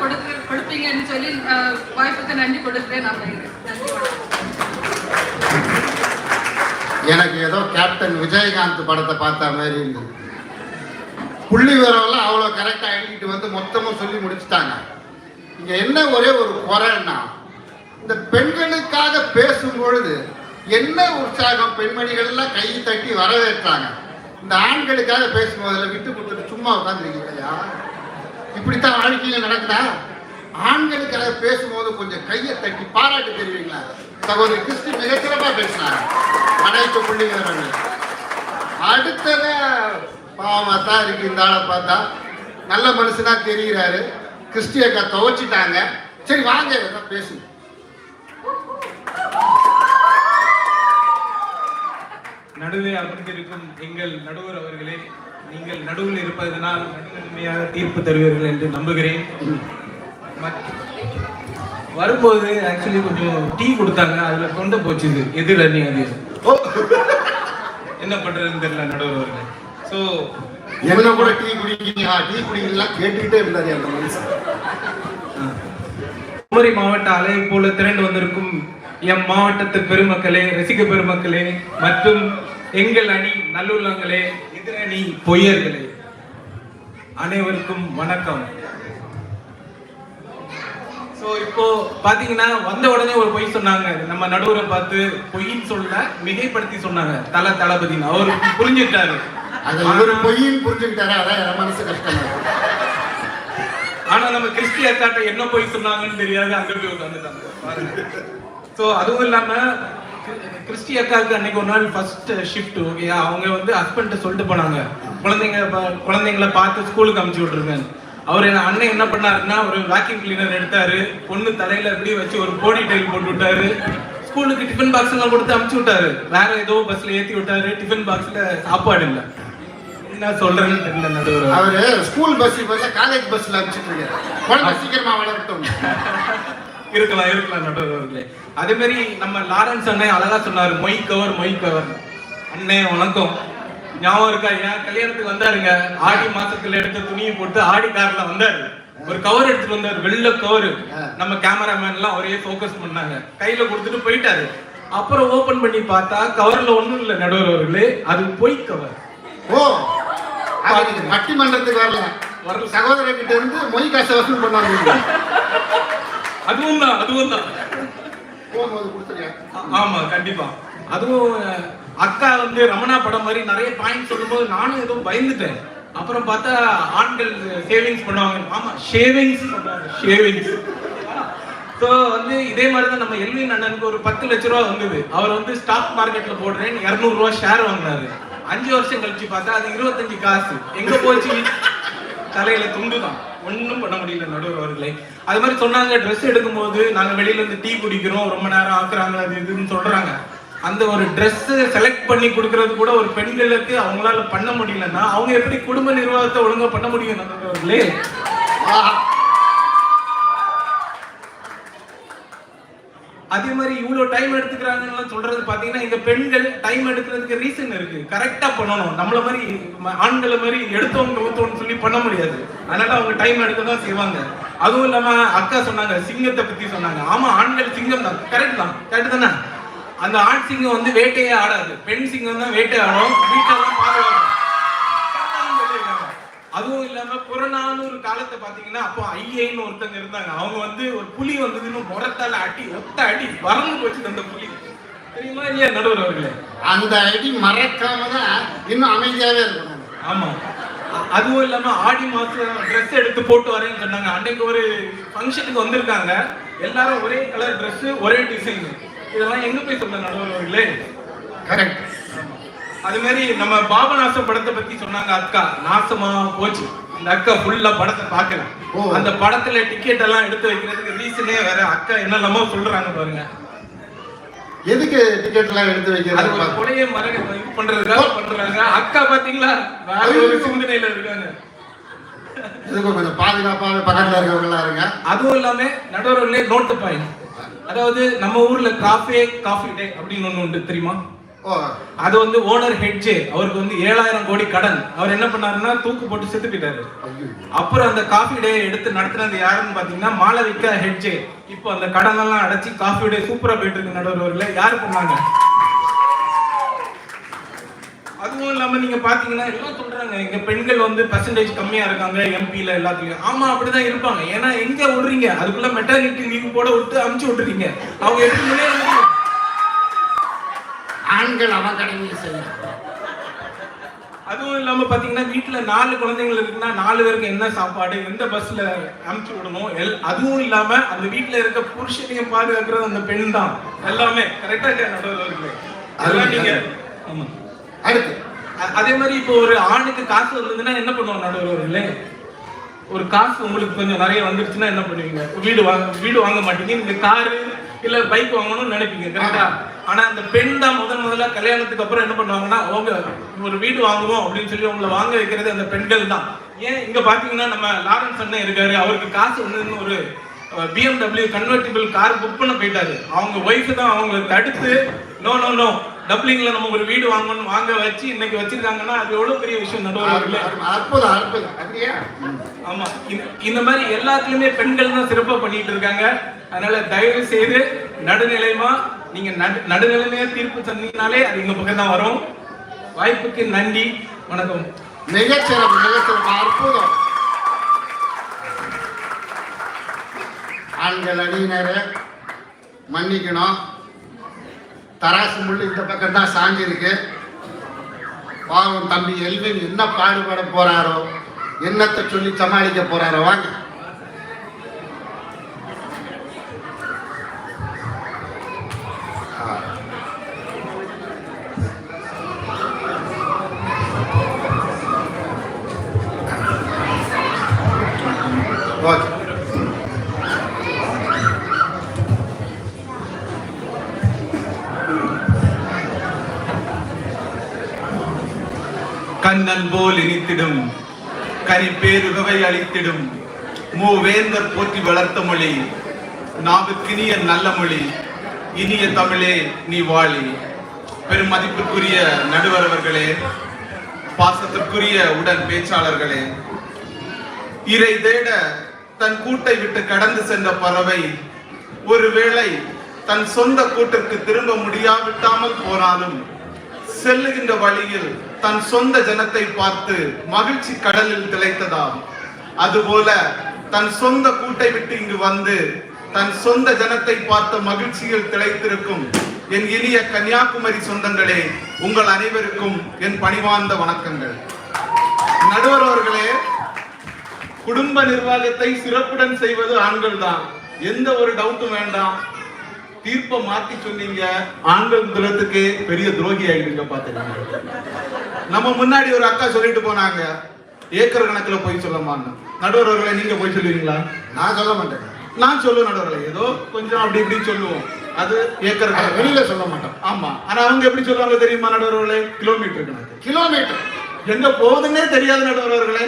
கொடுப்பீங்கன்னு சொல்லி வாய்ப்புக்கு நன்றி கொடுக்கிறேன். எனக்கு ஏதோ கேப்டன் விஜயகாந்த் படத்தை பார்த்த மாதிரி இருந்தது. புள்ளி விவரம்லாம் அவ்வளோ கரெக்டாக எழுதிட்டு வந்து மொத்தமும் சொல்லி முடிச்சுட்டாங்க. இங்க என்ன ஒரே ஒரு குறைன்னா, இந்த பெண்களுக்காக பேசும் பொழுது என்ன உற்சாகம், பெண்மணிகள் எல்லாம் கை தட்டி வரவேற்றாங்க. இந்த ஆண்களுக்காக பேசும்போதில் விட்டு கொடுத்துட்டு சும்மா உட்காந்துருக்கீங்களா? இப்படித்தான் வாழ்க்கையில நடக்குதா? ஆண்களுக்காக பேசும்போது கொஞ்சம் கையை தட்டி பாராட்டு தெரிவிங்களா? சகோதரி கிறிஸ்டி மிகச்சிறப்பா பேசினாங்க. அனைத்து புள்ளி விவரங்கள். அடுத்தத பாவமா தான் இருக்கு. இந்த ஆளை பார்த்தா நல்ல மனுஷனா தெரிகிறாரு. கிறிஸ்டி அக்கா துவச்சிட்டாங்க. சரி வாங்க பேசுங்க. நடுவே அமர்ந்திருக்கும் எங்கள் நடுவர் அவர்களே, நீங்கள் நடுவில் இருப்பதனால் நடுநிலைமையாக தீர்ப்பு தருவீர்கள் என்று நம்புகிறேன். வரும்போது ஆக்சுவலி கொஞ்சம் டீ கொடுத்தாங்க, அதுல கொண்டு போச்சுது எதிர் அணி. அது என்ன பண்றதுன்னு தெரியல நடுவர் அவர்களே. ஸோ என்ன கூட டீ குடிக்கிறீங்களா, டீ குடிக்கலாம் கேட்டுக்கிட்டே இருந்தாரு அந்த மனுஷன். குமரி மாவட்ட அலை போல திரண்டு வந்திருக்கும் எம் மாவட்டத்து பெருமக்களே, ரசிக பெருமக்களே மற்றும் எங்கள் அணி நல்லுள்ளங்களே, எதிரணி பொய்யர்களே, அனைவருக்கும் வணக்கம். ஸோ இப்போ பாத்தீங்கன்னா வந்த உடனே ஒரு பொய் சொன்னாங்க, நம்ம நடுவரை பார்த்து பொய்ன்னு சொல்ல மிகைப்படுத்தி சொன்னாங்க தளபதினு. அவரு புரிஞ்சுட்டாரு. அதை இவரு பொய்ன்னு புரிஞ்சுக்கிட்டாரு. அதான் என் மனசு கஷ்டமா இருக்கு. ஆனா நம்ம கிறிஸ்டி அக்காட்ட என்ன பொய் சொன்னாங்கன்னு தெரியாது, அங்க போய் உட்காந்துட்டாங்க பாருங்க. ஸோ அதுவும் இல்லாம கிறிஸ்டி அக்காவுக்கு அன்னைக்கு ஒரு நாள் ஃபர்ஸ்ட் ஷிஃப்ட். ஓகேயா, அவங்க வந்து ஹஸ்பண்ட் சொல்லிட்டு போனாங்க, குழந்தைங்களை பார்த்து ஸ்கூலுக்கு அனுப்பிச்சு விட்டுருங்க. அவர் அண்ணன் என்ன பண்ணாருன்னா ஒரு வேக்யூம் கிளீனர் எடுத்தாரு, பொண்ணு தலையில எப்படி வச்சு ஒரு போடி டைல் போட்டு விட்டாரு, ஸ்கூலுக்கு டிஃபன் பாக்ஸ் எல்லாம் கொடுத்து அனுப்பிச்சு விட்டாரு. வேற ஏதோ பஸ்ல ஏத்தி விட்டாரு, டிஃபன் பாக்ஸ்ல சாப்பாடு இல்லை. என்ன சொல்றேன்னு தெரியல நடுவர். அவரு ஸ்கூல் பஸ் காலேஜ் பஸ்ல அனுப்பிச்சிட்டு இருக்காரு. குழந்தை சீக்கிரமா வளரட்டும். இருக்கலாம் நடுவர்களே. அதே மாதிரி நம்ம லாரன்ஸ் அண்ணன் அழகா சொன்னாரு, மொய் கவர். அண்ணே வணக்கம். ஞாபகம் இருக்கா? ஏன் கல்யாணத்துக்கு வந்தாருங்க, ஆடி மாசத்துல எடுத்த துணியை போட்டு ஆடி கார்ல வந்தாரு, ஒரு கவர் எடுத்துட்டு வந்தாரு, வெள்ளை கவர். நம்ம கேமராமேன் எல்லாம் ஒரே ஃபோக்கஸ் பண்ணாங்க, கையில கொடுத்துட்டு போயிட்டாரு. அப்புறம் ஓபன் பண்ணி பார்த்தா கவர்ல ஒண்ணும் இல்ல நடுவர் அவர்களே, அது பொய் கவர். ஓ, பட்டிமன்றத்துக்கு வரல, சகோதரர்கிட்ட இருந்து மொய் காசை வசூல் பண்ணாங்க. அதுவும் தான் போகும்போது கொடுத்துருக்கேன். ஆமா கண்டிப்பா. அதுவும் அக்கா வந்து ரமணா படம் மாதிரி நிறைய பாயிண்ட் சொல்லும்போது நானும் ஏதோ பயந்துட்டேன். அப்புறம் பார்த்தா ஆண்கள் சேவிங்ஸ் பண்ணுவாங்க. ஆமா, ஷேவிங்ஸ். ஸோ வந்து இதே மாதிரி தான் நம்ம எல்வின் அண்ணனுக்கு ஒரு 10 லட்ச ரூபா வந்தது. அவர் வந்து ஸ்டாக் மார்க்கெட்ல போடுறேன்னு 200 ரூபா ஷேர் வாங்கினாரு. 5 வருஷம் கழிச்சு பார்த்தா அது 25 காசு. எங்க போச்சு? தலையில துண்டு தான், ஒன்றும் பண்ண முடியல நடுவர் அவர்களே. அது மாதிரி சொன்னாங்க, ட்ரெஸ் எடுக்கும்போது நாங்க வெளியில இருந்து டீ குடிக்கிறோம், ரொம்ப நேரம் ஆக்குறாங்க, அது இதுன்னு சொல்றாங்க. அந்த ஒரு ட்ரெஸ் செலக்ட் பண்ணி கொடுக்கறது கூட ஒரு பெண்களுக்கு அவங்களால பண்ண முடியலன்னா அவங்க எப்படி குடும்ப நிர்வாகத்தை ஒழுங்கா பண்ண முடியும் நடுவர்களே? அதே மாதிரி இவ்வளவு டைம் எடுத்துக்கிறாங்கன்னு சொல்றது பாத்தீங்கன்னா, இந்த பெண்கள் டைம் எடுக்கிறதுக்கு ரீசன் இருக்கு. கரெக்டா பண்ணணும். நம்மள மாதிரி ஆண்களை மாதிரி எடுத்தோன்னு சொல்லி பண்ண முடியாது. அதனால அவங்க டைம் எடுக்க தான் செய்வாங்க. அதுவும் இல்லாம அக்கா சொன்னாங்க, சிங்கத்தை பத்தி சொன்னாங்க. ஆமா, ஆண்கள் சிங்கம் தான், கரெக்ட் தானே? அந்த ஆண் சிங்கம் வந்து வேட்டையே ஆடாது, பெண் சிங்கம் தான் வேட்டை ஆடும், வீட்டெல்லாம் பாதுகாக்கும். அதுவும் இல்லாம புறநானூறு காலத்தை பாத்தீங்கன்னா, அப்போ ஐயன்னு ஒருத்தங்க இருந்தாங்க. அவங்க வந்து ஒரு புலி வந்ததுன்னு முறத்தால ஒத்த அடி வரந்து போச்சு அந்த புலி. தெரியுமா இல்லையா நடுவர் அவர்களே? அந்த அடி மறக்காம தான் இன்னும் அமைதியாவே இருக்கணும். ஆமா. அதுவும் இல்லாம ஆடி மாசம் ட்ரெஸ் எடுத்து போட்டு வரேன்னு சொன்னாங்க. அன்னைக்கு ஒரு ஃபங்க்ஷனுக்கு வந்திருக்காங்க, எல்லாரும் ஒரே கலர் ட்ரெஸ், ஒரே டிசைன். இதெல்லாம் எங்க போய் சொல்ல நடுவர் அவர்களே? கரெக்ட். அது மாதிரி நம்ம பாபநாசம் படத்தை பத்தி சொன்னாங்க. அக்கா நாசமா போச்சு. இந்த அக்கா ஃபுல்லா படத்தை பார்க்கல. அந்த படத்துல டிக்கெட் எல்லாம் எடுத்து வைக்கிறதுக்கு ரீசனே வேற. அக்கா என்னெல்லாமோ சொல்றாங்க பாருங்க. எதுக்கு டிக்கெட் எல்லாம் எடுத்து வைக்கிறாங்க? கொலையை இது பண்றதுக்காக பண்றாங்க. அக்கா பாத்தீங்களா வேற ஒரு சிந்தனையில இருக்காங்க. இதுக்கு கொஞ்சம் பாதுகாப்பாக பக்கத்துல இருக்கவங்களா இருங்க. அதுவும் இல்லாம நடுவர்களே நோட்டு பாயிண்ட். அதாவது நம்ம ஊர்ல காஃபி டே அப்படின்னு ஒண்ணு உண்டு, தெரியுமா? அது வந்து ஓனர் ஹெட்ஜே, அவருக்கு வந்து 7000 கோடி கடன். அவர் என்ன பண்ணாருன்னா தூக்கு போட்டு செத்து போயிட்டாரு. அப்புறம் அந்த காஃபி டே எடுத்து நடத்துனது யாருன்னு பாத்தீங்கன்னா மாளவிகா ஹெட்ஜே. இப்போ அந்த கடன் எல்லாம் அடைச்சி காஃபி டே சூப்பரா போயிட்டு இருக்கு நடுவர்களே. யாரு பண்ணாங்க? அதுவும் இல்லாம நீங்க பாத்தீங்கன்னா எல்லாம் சொல்றாங்க, எங்க பெண்கள் வந்து பெர்சன்டேஜ் கம்மியா இருக்காங்க எம்பில எல்லாத்துலயும். ஆமா, அப்படிதான் இருப்பாங்க. ஏன்னா எங்க விடுறீங்க, அதுக்குள்ள மெட்டர்னிட்டி லீவ் போட விட்டு அமுச்சு விட்டுறீங்க. அவங்க எப்படி முன்னேற முடியும்? ஆண்கள் அவன் கடமையை செய்யணும். அதுவும் இல்லாம பாத்தீங்கன்னா வீட்டுல 4 குழந்தைகள் இருக்குன்னா 4 பேருக்கு என்ன சாப்பாடு, எந்த பஸ்ல அமுச்சு விடணும், அதுவும் இல்லாம அந்த வீட்டுல இருக்க புருஷனையும் பாதுகாக்கிறது அந்த பெண் தான். எல்லாமே கரெக்டா நடுவர்களே. அதெல்லாம் நீங்க ஆமா. அடுத்து அதே மாதிரி இப்போ ஒரு ஆணுக்கு காசு வந்ததுன்னா என்ன பண்ணுவோம் நடுவர்களே? ஒரு காசு உங்களுக்கு கொஞ்சம் நிறைய வந்துருச்சுன்னா என்ன பண்ணுவீங்க? வீடு வாங்க மாட்டீங்க, இந்த காரு இல்ல பைக் வாங்கணும்னு நினைப்பீங்க, கரெக்டா? ஆனா அந்த பெண் தான் முதல்ல கல்யாணத்துக்கு அப்புறம் என்ன பண்ணுவாங்கன்னா, அவங்க ஒரு வீடு வாங்குவோம் அப்படின்னு சொல்லி உங்களை வாங்க வைக்கிறது அந்த பெண்கள் தான். ஏன் இங்க பாத்தீங்கன்னா நம்ம லாரன்ஸ் அண்ணன் இருக்காரு, அவருக்கு காசு வந்ததுன்னு ஒரு BMW கன்வெர்டிபிள் கார் புக் பண்ண போயிட்டாரு. அவங்க ஒய்ஃப் தான் அவங்களை தடுத்து நோ டப்ளிங்ல நம்ம ஒரு வீடு வாங்கணும்னு வாங்க வச்சு இன்னைக்கு வச்சிருக்காங்கன்னா அது எவ்வளவு பெரிய விஷயம் நடுவர்களே. ஆமா, இந்த மாதிரி எல்லாத்துலயுமே பெண்கள் தான் சிறப்பா பண்ணிட்டு இருக்காங்க. அதனால தயவு செய்து நடுநிலைமா நீங்க நடுநிலைமையா தீர்ப்பு சொன்னீங்கனாலே அது எங்க பக்கம் தான் வரும். வாய்ப்புக்கு நன்றி, வணக்கம். மிகச்சிறப்பு, அற்புதம். ஆண்கள் அணியினரை மன்னிக்கணும். தராசு முள்ளு இந்த பக்கம் தான் சாஞ்சி இருக்கு. பாவம் தம்பி எல்வின் என்ன பாடுபட போறாரோ, என்னத்தை சொல்லி சமாளிக்க போறாரோ. வாங்க. ஓகே. கண்ணன் போல் இனித்திடும் கனிப்பேருகவை அளித்திடும் மூவேந்தர் போற்றி வளர்த்த மொழி நாவுக்கினிய நல்ல மொழி இனிய தமிழே நீ வாழி. பெரும் மதிப்புக்குரிய நடுவர் அவர்களே, பாசத்திற்குரிய உடன் பேச்சாளர்களே, இறை தேட தன் கூட்டை விட்டு கடந்து சென்ற பறவை ஒருவேளை தன் சொந்த கூட்டிற்கு திரும்ப முடியாவிட்டாமல் போனாலும் செல்லுகின்ற வழியில் தன் சொந்த ஜனத்தை பார்த்து மகிழ்ச்சி கடலில் திளைத்ததாம். அதுபோல தன் சொந்த கூட்டை விட்டு இங்கு வந்து தன் சொந்த ஜனத்தை பார்த்த மகிழ்ச்சியில் திளைத்திருக்கும் என் இனிய கன்னியாகுமரி சொந்தங்களே, உங்கள் அனைவருக்கும் என் பணிவார்ந்த வணக்கங்கள். நடுவர் அவர்களே, குடும்ப நிர்வாகத்தை சிறப்புடன் செய்வது ஆண்கள் தான், எந்த ஒரு டவுட்டும் வேண்டாம். தீர்ப்பை மாத்தி சொன்னீங்க, ஆண்கள் குலத்துக்கு பெரிய துரோகி ஆகிடுங்க. பாத்துக்கோங்க. நம்ம முன்னாடி ஒரு அக்கா சொல்லிட்டு போனாங்க, ஏக்கர் கணக்குல போய் சொல்லமான்னு. நடுவர் அவர்களை நீங்க போய் சொல்லுவீங்களா? நான் சொல்ல மாட்டேன். நான் சொல்லுவேன் நடுவர்களை, ஏதோ கொஞ்சம் அப்படி இப்படி சொல்லுவோம். அது ஏக்கர் கணக்கு வெளியில சொல்ல மாட்டோம். ஆமா, ஆனா அவங்க எப்படி சொல்லுவாங்க தெரியுமா நடுவர்களே? கிலோமீட்டர் கணக்கு. கிலோமீட்டர் எங்க போகுதுன்னே தெரியாத நடுவர்களே.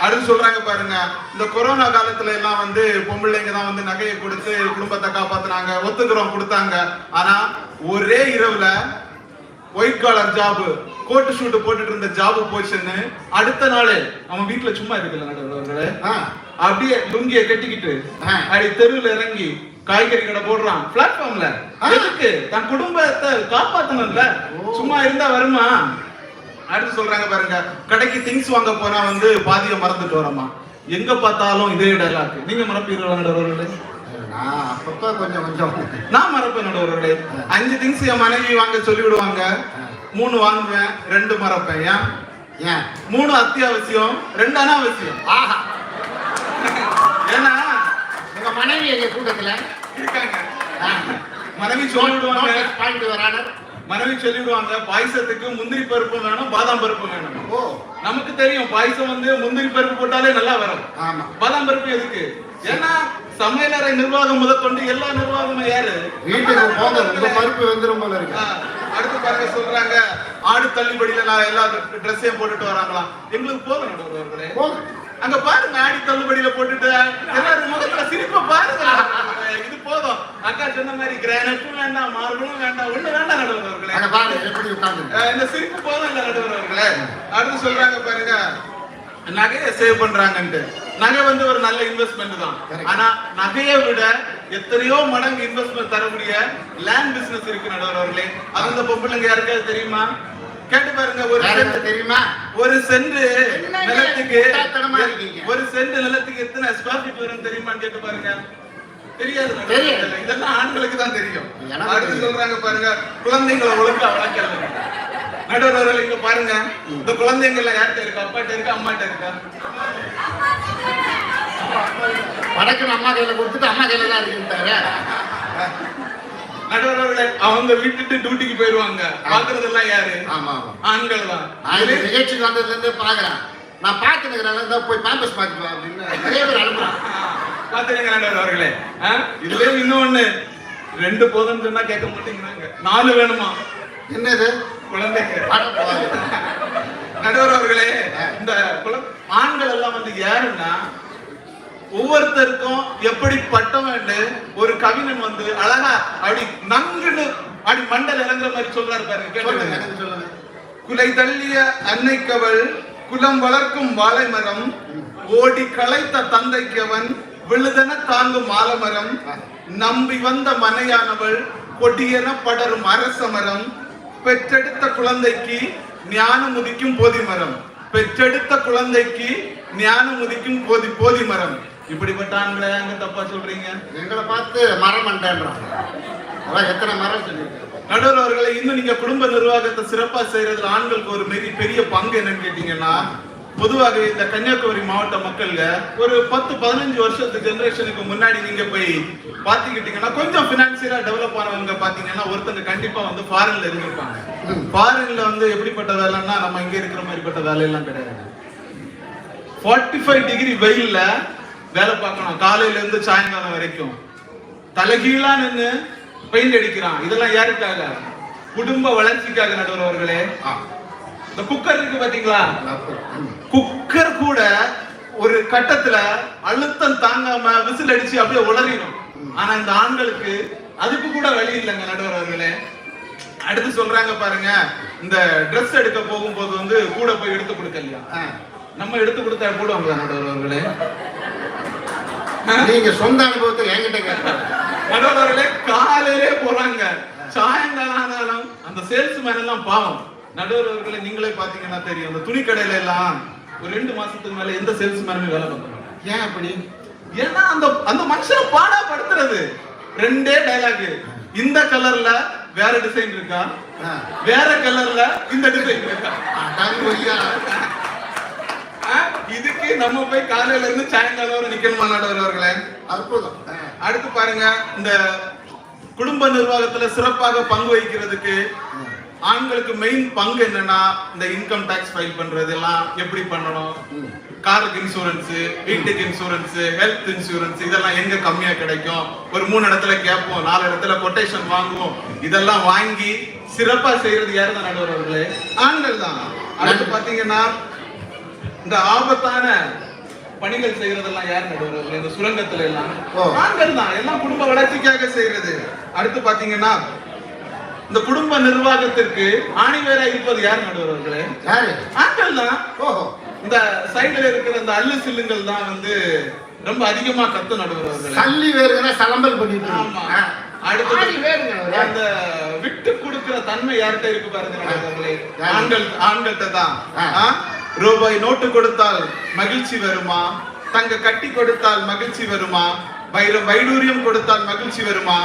அடுத்து சொல்றாங்க பாருங்க, இந்த கொரோனா காலத்துல எல்லாம் வந்து பொம்பளைங்க தான் வந்து நகையை கொடுத்து குடும்பத்தை காப்பாத்துனாங்க, ஒத்துக்கிறோம் கொடுத்தாங்க. ஆனா ஒரே இரவுல ஒயிட் காலர் ஜாப், கோட்டு ஷூட் போட்டுட்டு இருந்த ஜாப் போச்சுன்னு அடுத்த நாள் அவன் வீட்டுல சும்மா இருக்கல நடுவர்களே, அப்படியே லுங்கிய கட்டிக்கிட்டு அப்படி தெருவுல இறங்கி காய்கறி கடை போடுறான் பிளாட்ஃபார்ம்ல. எதுக்கு? தன் குடும்பத்தை காப்பாத்தணும்ல, சும்மா இருந்தா வருமா? அடுத்து சொல்றாங்க பாருங்க, கடைக்கு திங்ஸ் வாங்க போனா வந்து பாதிய மறந்துட்டு வரமா. எங்க பார்த்தாலும் இதே டைலாக். நீங்க மறப்பீர்களா நடுவர்களே? நான் அப்பப்ப கொஞ்சம் கொஞ்சம் நான் மறப்பேன் நடுவர்களே. 5 திங்ஸ் என் மனைவி வாங்க சொல்லி விடுவாங்க, 3 வாங்குவேன், 2 மறப்பேன். ஏன்? 3 அத்தியாவசியம், 2 அனாவசியம். ஆஹா, ஏன்னா உங்க மனைவி எங்க கூட்டத்துல இருக்காங்க. மனைவி சொல்லி விடுவாங்க, பாயிண்ட் வரான மனைவி சொல்லிவிடுவாங்க, பாயசத்துக்கு முந்திரி பருப்பு வேணும், பாதாம் பருப்பு வேணும். ஓ, நமக்கு தெரியும் பாயசம் வந்து முந்திரி பருப்பு போட்டாலே நல்லா வரும். ஆமா. பாதாம் பருப்பு எதுக்கு? ஏன்னா சமையலறை நிர்வாகம் முதற்கொண்டு எல்லா நிர்வாகமும் யாரு? வீட்டுக்கு போங்க, உங்க பருப்பு வெந்துரும் போல இருக்கு. அடுத்து பாருங்க சொல்றாங்க, ஆடு தள்ளுபடியில நான் எல்லா ட்ரெஸ்ஸையும் போட்டுட்டு வராங்களாம். எங்களுக்கு போதும் நடுவர்களே. அங்க பாருங்க, ஆடி தள்ளுபடியில போட்டுட்டு எல்லாரும் முகத்துல சிரிப்பை பாருங்க. இது போதும். அக்கா சொன்ன மாதிரி கிரானைட்டும் வேண்டாம், மார்பிளும் வேண்டாம், ஒண்ணு வேண்டாம் நடுவர்களே. இந்த சிரிப்பு போதும் இல்ல நடுவர்களே. அடுத்து சொல்றாங்க பாருங்க, நகையை சேவ் பண்றாங்கன்ட்டு. நகை வந்து ஒரு நல்ல இன்வெஸ்ட்மெண்ட் தான். ஆனா நகையை விட எத்தனையோ மடங்கு இன்வெஸ்ட்மெண்ட் தரக்கூடிய லேண்ட் பிசினஸ் இருக்கு நடுவர்களே. அது அந்த பொம்பளைங்க யாருக்காவது தெரியுமா? கேட்டு பாருங்க. தெரியுமா? ஒரு சென்ட் நிலத்துக்கு எத்தனை ஸ்கொயர் ஃபீட் வரும் தெரியுமான்னு கேட்டு பாருங்க. தெரியாது. இதெல்லாம் ஆண்களுக்கு தான் தெரியும். அடுத்து சொல்றாங்க பாருங்க, குழந்தைங்களை ஒழுங்கா வளர்க்கல நடுவர்கள். இங்க பாருங்க, இந்த குழந்தைங்கள்ல யார்கிட்ட இருக்கா? அப்பாட்ட இருக்கா, அம்மாட்ட இருக்கா? வடக்குன்னு அம்மா கையில கொடுத்துட்டு அம்மா கையில தான் இருக்குன்றாரு நடுவர்களே. அவங்க வீட்டுட்டு டியூட்டிக்கு போயிருவாங்க, பாக்குறதெல்லாம் யாரு? ஆமா, ஆண்கள் தான். நிகழ்ச்சிக்கு வந்ததுல இருந்து பாக்குறேன், நான் பாத்துக்கிறேன், போய் பாம்பஸ் பாத்துக்கலாம் அப்படின்னு நிறைய பேர் அனுப்புறான். பாத்துறீங்க நடுவர்களே. இதுல இன்னொன்னு, 2 போதும்னு சொன்னா கேட்க மாட்டேங்கிறாங்க, 4 வேணுமா? என்னது? குழந்தைங்க. நடுவர்களே, இந்த ஆண்கள் எல்லாம் வந்து யாருன்னா, ஒவ்வொருத்தருக்கும் எப்படி பட்டம் வேண்டு ஒரு கவிஞன் வந்து அழகா அப்படி நங்குன்னு அப்படி மண்டல் இறங்குற மாதிரி சொல்றாரு பாருங்க. குலை தள்ளிய அன்னைக்கவள் குலம் வளர்க்கும் வாழை மரம், ஓடி களைத்த தந்தைக்கவன் விழுதென தாங்கும் ஆலமரம், நம்பி வந்த மனையானவள் கொடியென படரும் அரச மரம், பெற்றெடுத்த குழந்தைக்கு ஞானம் உதிக்கும் போதி மரம், பெற்றெடுத்த குழந்தைக்கு ஞானம் உதிக்கும் போதி மரம், இப்படிப்பட்ட ஆண்களை அங்க தப்பா சொல்றீங்க? எங்களை பார்த்து மரம் மண்டேன்றாங்க. அதான் எத்தனை மரம் சொல்லியிருக்காங்க. நடுவர் அவர்களை, இன்னும் நீங்க குடும்ப நிர்வாகத்தை சிறப்பா செய்யறதுல ஆண்களுக்கு ஒரு பெரிய பங்கு என்னன்னு கேட்டீங்கன்னா, பொதுவாகவே இந்த கன்னியாகுமரி மாவட்ட மக்கள்ல ஒரு 10-15 வருஷத்துக்கு ஜெனரேஷனுக்கு முன்னாடி நீங்க போய் பாத்துக்கிட்டீங்கன்னா, கொஞ்சம் பினான்சியலா டெவலப் ஆனவங்க பாத்தீங்கன்னா ஒருத்தங்க கண்டிப்பா வந்து ஃபாரின்ல இருந்திருப்பாங்க. ஃபாரின்ல வந்து எப்படிப்பட்ட வேலைன்னா நம்ம இங்க இருக்கிற மாதிரிப்பட்ட வேலையெல்லாம் கிடையாது. 45 டிகிரி வெயில்ல வேலை பார்க்கணும், காலையில இருந்து சாயங்காலம் வரைக்கும். தலைகீழா நின்று பெயிண்ட் அடிக்கிறான். இதெல்லாம் யாருக்காக? குடும்ப வளர்ச்சிக்காக. நடுவர் அவர்களே, இந்த குக்கர் இருக்கு பாத்தீங்களா, குக்கர் கூட ஒரு கட்டத்துல அழுத்தம் தாங்காம விசில் அடிச்சு அப்படியே உளறிடும். ஆனா இந்த ஆண்களுக்கு அதுக்கு கூட வழி இல்லைங்க நடுவர் அவர்களே. அடுத்து சொல்றாங்க பாருங்க, இந்த ட்ரெஸ் எடுக்க போகும்போது வந்து கூட போய் எடுத்து கொடுக்கலையா? நம்ம எடுத்து கொடுத்தா போடுவாங்களா நடுவர் அவர்களே? நீங்க சொந்த அனுபவத்தை என்கிட்ட கேட்கறாங்க. நடுவர் அவர்களே, காலையிலே போறாங்க, சாயங்காலம் ஆனாலும் அந்த சேல்ஸ்மேன் எல்லாம் பாவம். நடுவர் அவர்களே, நீங்களே பாத்தீங்கன்னா தெரியும், அந்த துணி கடையில எல்லாம் ஒரு 2 மாசத்துக்கு மேல எந்த சேல்ஸ்மேனுமே வேலை பார்க்கறாங்க. ஏன் அப்படி? ஏன்னா அந்த மனுஷனை பாடா படுத்துறது. 2 டைலாக், இந்த கலர்ல வேற டிசைன் இருக்கா, வேற கலர்ல இந்த டிசைன் இருக்கா. இதுக்கு நம்ம போய் காலையில இருந்து சாயங்காலம் வரை நிக்கணுமா நடுவர் அவர்களே? அற்புதம். அடுத்து பாருங்க, இந்த குடும்ப நிர்வாகத்துல சிறப்பாக பங்கு வகிக்கிறதுக்கு ஆண்களுக்கு மெயின் பங்கு என்னன்னா, இந்த இன்கம் டாக்ஸ் ஃபைல் பண்றது எல்லாம் எப்படி பண்ணணும், காருக்கு இன்சூரன்ஸ், வீட்டுக்கு இன்சூரன்ஸ், ஹெல்த் இன்சூரன்ஸ், இதெல்லாம் எங்க கம்மியா கிடைக்கும், ஒரு 3 இடத்துல கேட்போம், 4 இடத்துல கொட்டேஷன் வாங்குவோம். இதெல்லாம் வாங்கி சிறப்பா செய்யறது யாரு தான் நடுவர் அவர்களே? ஆண்கள் தான். அடுத்து பாத்தீங்கன்னா, இந்த ஆபத்தான பணிகள் செய்யறதெல்லாம் யார் நடுவர் அவர்களே? இந்த சுரங்கத்துல எல்லாம் ஆண்கள் தான். எல்லாம் குடும்ப வளர்ச்சிக்காக செய்யறது. அடுத்து பாத்தீங்கன்னா, இந்த குடும்ப நிர்வாகத்திற்கு ஆணிவேரா இருப்பது யார் நடுவர் அவர்களே? ஆண்கள் தான். இந்த சைடுல இருக்கிற இந்த அல்லு சில்லுங்கள் தான் வந்து ரொம்ப அதிகமா கத்து நடுவர் அவர்களே. சல்லி வேறுங்க சலம்பல் பண்ணிட்டு. ஆமா. அடுத்து அந்த விட்டு கொடுக்கிற தன்மை யார்கிட்ட இருக்கு பாருங்க நடுவர் அவர்களே? ஆண்கள்கிட்ட தான். ரூபாய் நோட்டு கொடுத்தால் மகிழ்ச்சி வருமா, தங்க கட்டி கொடுத்தால் மகிழ்ச்சி வருமா, வைடூரியம் கொடுத்தால் மகிழ்ச்சி வருமா?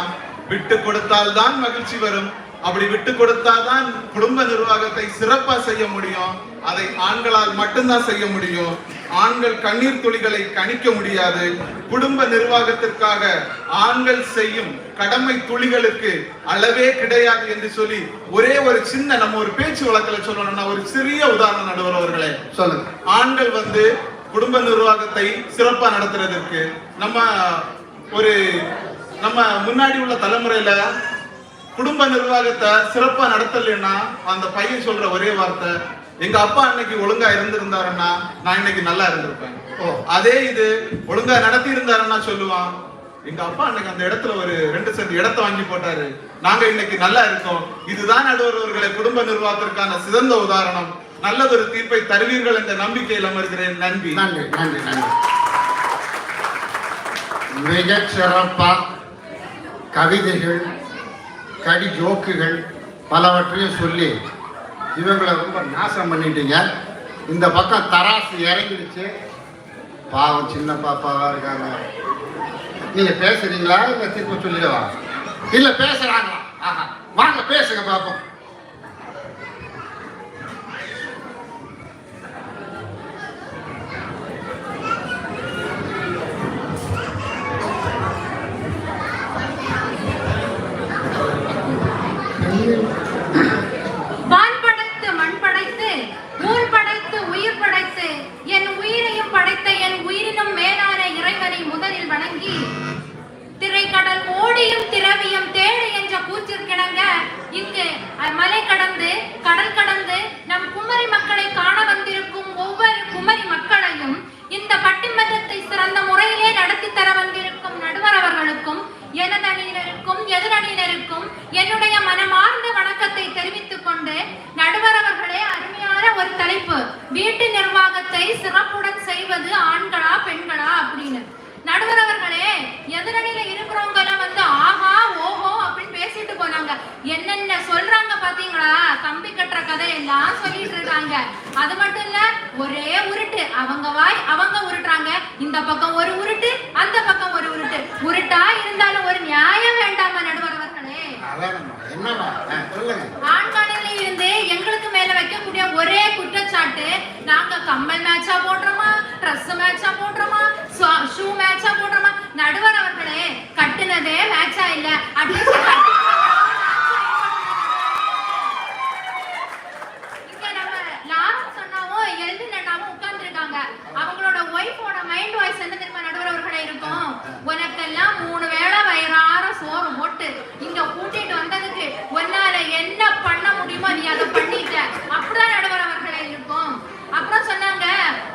விட்டு கொடுத்தால் தான் மகிழ்ச்சி வரும். அப்படி விட்டு கொடுத்தாதான் குடும்ப நிர்வாகத்தை சிறப்பா செய்ய முடியும். அதை ஆண்களால் மட்டும்தான் செய்ய முடியும். ஆண்கள் கண்ணீர் துளிகளை கணிக்க முடியாது. குடும்ப நிர்வாகத்திற்காக ஆண்கள் செய்யும் கடமை துளிகளுக்கு அளவே கிடையாது என்று சொல்லி ஒரே ஒரு சின்ன, நம்ம ஒரு பேச்சு வழக்கில் சொல்லணும்னா ஒரு சிறிய உதாரணம் நடுவர் அவர்களே சொல்லுங்க. ஆண்கள் வந்து குடும்ப நிர்வாகத்தை சிறப்பா நடத்துறதுக்கு நம்ம முன்னாடி உள்ள தலைமுறையில குடும்ப நிர்வாகத்தை சிறப்பா நடத்தலைன்னா அந்த பையன் சொல்ற ஒரே வார்த்தை, எங்க அப்பா அன்னைக்கு ஒழுங்கா இருந்திருந்தாருன்னா நான் இன்னைக்கு நல்லா இருந்திருப்பேன். அதே இது ஒழுங்கா நடத்தி இருந்தாருன்னா சொல்லுவான், எங்க அப்பா அன்னைக்கு அந்த இடத்துல ஒரு 2 சென்ட் இடத்தை வாங்கி போட்டாரு, நாங்க இன்னைக்கு நல்லா இருக்கோம். இதுதான் நடுவர்களை குடும்ப நிர்வாகத்திற்கான சிறந்த உதாரணம். நல்லதொரு தீர்ப்பை தருவீர்கள் என்ற நம்பிக்கையில் அமர்கிறேன். நன்றி. நன்றி நன்றி நன்றி. மிக சிறப்பா கவிதைகள், கடி ஜோக்குகள் பலவற்றையும் சொல்லி இவங்களை ரொம்ப நாசம் பண்ணிட்டீங்க. இந்த பக்கம் தராசு இறங்கிடுச்சு. பாவம் சின்ன பாப்பாவா இருக்காங்க. நீங்க பேசுறீங்களா இல்ல திருப்ப சொல்லிடவா? இல்ல பேசுறாங்களா? ஆஹா, வாங்க பேசுங்க பாப்போம். வான் படைத்து மண் படைத்து ஊர் படைத்து உயிர் படைத்து என் உயிரையும் படைத்த என் உயிரினும் மேலான இறைவனை முதலில் வணங்கி திரைக்கடல் ஓடியும் திரவியம் தேடு என்ற கூற்றிற்கிணங்க இங்கு மலை கடந்து கடல் கடந்து நம் குமரி மக்களை காண வந்திருக்கும் ஒவ்வொரு குமரி மக்களையும் இந்த பட்டிமன்றத்தை சிறந்த முறையிலே நடத்தி தர வந்திருக்கும் நடுவர் அவர்களுக்கும் எனது அணியினருக்கும் எதிரணியினருக்கும் என்னுடைய மனமார்ந்த வணக்கத்தை தெரிவித்துக் கொண்டு, நடுவர் அவர்களே, அருமையான ஒரு தலைப்பு, வீட்டு நிர்வாகத்தை சிறப்புடன் செய்வது ஆண்களா பெண்களா அப்படின்னு. நடுவர் அவர்களே, எதிரணியில இருக்கிறவங்க எல்லாம் வந்து ஆஹா ஓஹோ அப்படின்னு பேசிட்டு போனாங்க. என்னென்ன சொல்றாங்க பாத்தீங்களா? கம்பி கட்டுற கதை எல்லாம் சொல்லிட்டு இருக்காங்க. அது மட்டும் இல்ல, ஒரே உருட்டு, அவங்க வாய் அவங்க உருட்டுறாங்க. இந்த பக்கம் ஒரு உருட்டு, அந்த பக்கம் ஒரு உருட்டு. உருட்டா இருந்தாலும் ஒரு நியாயம் வேண்டாமா நடுவர் அவர்களே? ஆண்களில் இருந்து எங்களுக்கு மேல வைக்கக்கூடிய ஒரே குற்றச்சாட்டு, நாங்க கம்மல் மேட்சா போடுறோமா, ட்ரெஸ் மேட்சா போடுறோமா, ஷூ மேட்சா போடுறோமா? நடுவர் அவர்களே, கட்டுனதே மேட்சா இல்ல, அட்லீஸ்ட் இங்க நம்ம லாரம் சொன்னாவும் எழுதுனாவும் உட்கார்ந்து இருக்காங்க. அவங்களோட ஒய்ஃபோட மைண்ட் வாய்ஸ் என்ன தெரியுமா நடுவர் அவர்களே இருக்கும்? உனக்கெல்லாம் 3 வேளை வயிறார சோறு போட்டு இங்க கூட்டிட்டு வந்ததுக்கு உன்னால என்ன பண்ண முடியுமோ நீ அதை பண்ணிட்ட, அப்படிதான் நடுவர் அவர்களே இருக்கும். அப்புறம் சொன்னாங்க,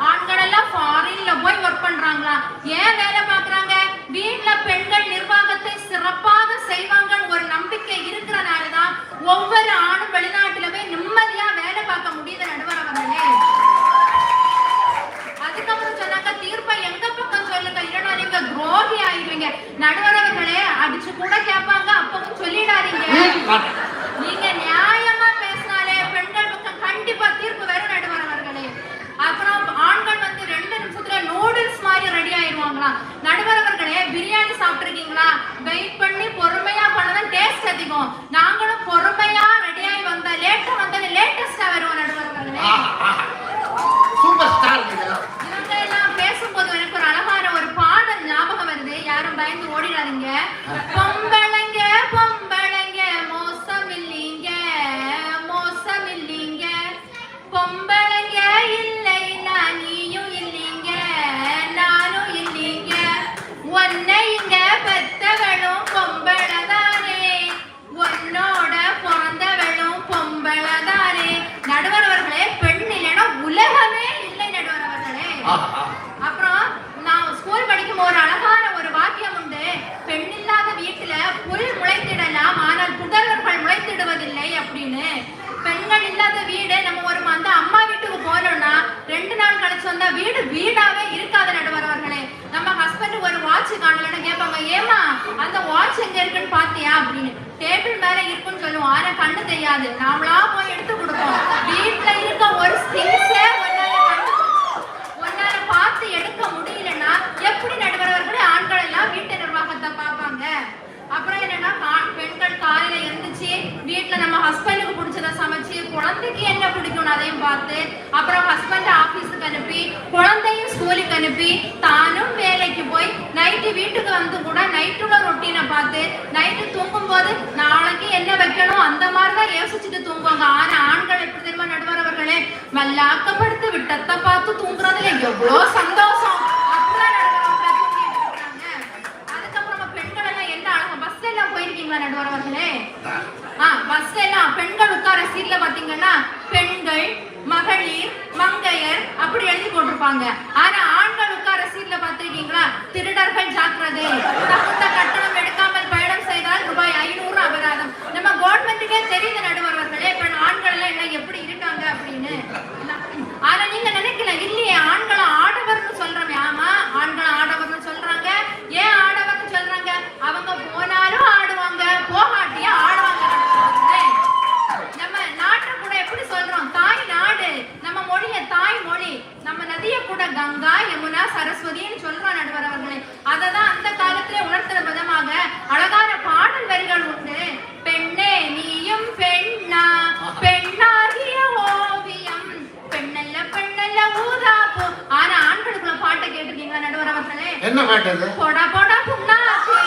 ஆண்கள் எல்லாம் ஃபாரின்ல போய் ஒர்க் பண்றாங்களா, ஏன் வேலை பாக்குறாங்க? வீட்ல பெண்கள் நிர்வாகத்தை சிறப்பாக செய்வாங்கன்னு ஒரு நம்பிக்கை இருக்கிறனாலதான் ஒவ்வொரு ஆணும் வெளிநாட்டுல போய் நிம்மதியா வேலை பார்க்க முடியுது நடுவர் அவர்களே. அதுக்கப்புறம் சொன்னாங்க, தீர்ப்பை எங்க பக்கம் சொல்லுங்க, இல்லைன்னா நீங்க துரோகி ஆயிடுவீங்க. நடுவர் அவர்களே, அடிச்சு கூட கேட்பாங்க, அப்பவும் சொல்லிடாதீங்க. நீங்க நியாயமா பேசினாலே பெண்கள் பக்கம் கண்டிப்பா தீர்ப்பு வரும் நடுவர் அவர்களே. அப்புறம் ஆண்கள் வந்து 2 நிமிஷத்துல நூடுல்ஸ் மாதிரி ரெடி ஆயிடுவாங்களாம். நடுவர் அவர்களே, பிரியாணி சாப்பிட்டுருக்கீங்களா? வெயிட் பண்ணி பொறுமையா பண்ணதான் டேஸ்ட் அதிகம். நாங்களும் பொறுமையா ரெடி ஆகி வந்தா லேட்டா வந்தது லேட்டஸ்டா வருவோம் நடுவர் அவர்களே. Super star. இவங்க எல்லாம் பேசும்போது எனக்கு ஒரு அழகான ஒரு பாடல் ஞாபகம் வருது, யாரும் பயந்து ஓடிடாதீங்க. பொம்பளைங்க பொம்பளைங்க மோசம் இல்லீங்க, மோசம் இல்லீங்க, பொம்பளைங்க இல்லைன்னா நீயும் இல்லீங்க, நானும் இல்லீங்க, உன்னை இங்க பெத்தவளும் பொம்பளைதானே, உன்னோட பிறந்தவளும் பொம்பளைதானே. நடுவர் அவர்களே, பெண் இல்லைன்னா உலகமே இல்லை நடுவர் அவர்களே. அப்புறம் நான் ஸ்கூல் படிக்கும் ஒரு அழகான ஒரு வாக்கியம் உண்டு, பெண் இல்லாத வீட்டுல புல் முளைத்திடலாம், ஆனால் புதல்வர்கள் முளைத்திடுவதில்லை அப்படின்னு. பெண்கள் இல்லாத வீடு, நம்ம ஒரு அந்த அம்மா வீட்டுக்கு போனோம்னா 2 நாள் கழிச்சு வந்தா வீடு வீடாவே இருக்காத நடுவர் அவர்களே. நம்ம ஹஸ்பண்ட் ஒரு வாட்ச் காணலன்னு கேட்பாங்க, ஏமா அந்த வாட்ச் எங்க இருக்குன்னு பாத்தியா அப்படின்னு. டேபிள் மேல இருக்குன்னு சொல்லுவோம், ஆனா கண்ணு தெரியாது, நாமளா போய் எடுத்து கொடுப்போம். வீட்டுல இருக்க ஒரு திங்ஸே ஒன்னால பார்த்து எடுக்க முடியலன்னா எப்படி நடுவர் அவர்களே ஆண்கள் எல்லாம் வீட்டு நிர்வாகத்தை பார்ப்பாங்க? அப்புறம் என்னன்னா, பெண்கள் காலையில எழுந்துச்சு வீட்டுல நம்ம ஹஸ்பண்டுக்கு பிடிச்சத சமைச்சு, குழந்தைக்கு என்ன பிடிக்கும்னு அதையும் பார்த்து, அப்புறம் ஹஸ்பண்ட் ஆபீஸுக்கு அனுப்பி, குழந்தையும் ஸ்கூலுக்கு அனுப்பி, தானும் வேலைக்கு போய் நைட்டு வீட்டுக்கு வந்து கூட நைட்டுள்ள ரொட்டீனை பார்த்து, நைட்டு தூங்கும் போது நாளைக்கு என்ன வைக்கணும் அந்த மாதிரிதான் யோசிச்சுட்டு தூங்குவாங்க. ஆனா ஆண்கள் எப்படி தெரியுமா நடுவர் அவர்களே, மல்லாக்கப்படுத்து விட்டத்தை பார்த்து தூங்குறதுல எவ்வளோ சந்தோஷம். போயிருக்கீங்களா நடுவர் அவர்களே? பஸ்ல எல்லாம் பெண்கள் உட்கார சீட்ல பாத்தீங்கன்னா பெண்கள், மகளிர், மங்கையர் அப்படி எழுதி போட்டிருப்பாங்க. ஆனா ஆண்கள் உட்கார சீட்ல பாத்திருக்கீங்களா? திருடர்கள் ஜாக்கிரதை, தகுந்த கட்டணம் எடுக்காமல் பயணம் செய்தால் ரூபாய் 500 அபராதம். நம்ம கவர்மெண்ட்டுக்கே தெரியுது நடுவர் அவர்களே, இப்ப ஆண்கள் எல்லாம் என்ன எப்படி இருக்காங்க அப்படின்னு. ஆனா நீங்க நினைக்கல, இல்லையே ஆண்களை ஆடவர்னு சொல்றோமே. ஆமா, ஆண்களை ஆடவர்னு சொல்றாங்க. ஏன் ஆடவர்னு சொல்றாங்க? அவங்க போனாலும் ஆடுவாங்க, போகாட்டியும் ஆடுவாங்க. நம்ம நாட்டை கூட எப்படி சொல்றோம்? தாய் நாடு. நம்ம மொழிய தாய் மொழி. நம்ம நதியை கூட கங்கா, யமுனா, சரஸ்வதின்னு சொல்றோம் நடுவர் அவர்களே. அததான் அந்த காலத்திலே உணர்த்துற விதமாக அழகான பாடல் வரிகள் உண்டு. பெண்ணே நீயும் பெண்ணா, பெண்ணாகிய ஓவியம், பெண்ணல்ல பெண்ணல்ல ஊதாப்பூ. ஆனா ஆண்களுக்குள்ள பாட்டை கேட்டிருக்கீங்களா நடுவர் அவர்களே? என்ன பாட்டு? போடா போடா புண்ணாக்கு.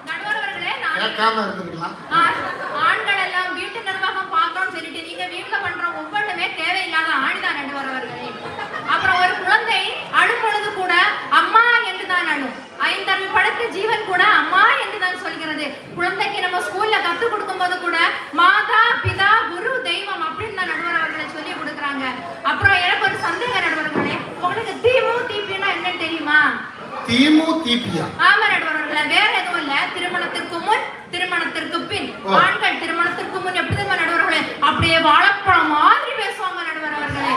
நடுவர் அவர்களே, ஆண்கள் எல்லாம் வீட்டு நிர்வாகம் பார்க்கணும்னு சொல்லிட்டு நீங்க வீட்டுல பண்ற ஒவ்வொன்றுமே தேவையில்லாத ஆணிதான் நடுவர் அவர்களே. அப்புறம் ஒரு குழந்தை அழும் பொழுது கூட அம்மா என்றுதான் அழும். 5 அறிவு படைத்த ஜீவன் கூட அம்மா என்றுதான் சொல்கிறது. குழந்தைக்கு நம்ம ஸ்கூல்ல கத்து கொடுக்கும் போது கூட மாதா, பிதா, குரு, தெய்வம் அப்படின்னு தான் நடுவர் அவர்களை சொல்லி கொடுக்குறாங்க. அப்புறம் எனக்கு ஒரு சந்தேகம் நடுவர் அவர்களே, உங்களுக்கு தீமு தீப்பின்னா என்னன்னு தெரியுமா? தீமு தீப்பியா? ஆமா நடுவர் அவர்களே, வேற எதுவும் இல்ல. திருமணத்திற்கு முன், திருமணத்திற்கு பின். ஆண்கள் திருமணத்திற்கு முன் எப்படி தெரியுமா நடுவர் அவர்களே, அப்படியே வாழைப்பழம் மாதிரி பேசுவாங்க நடுவர் அவர்களே.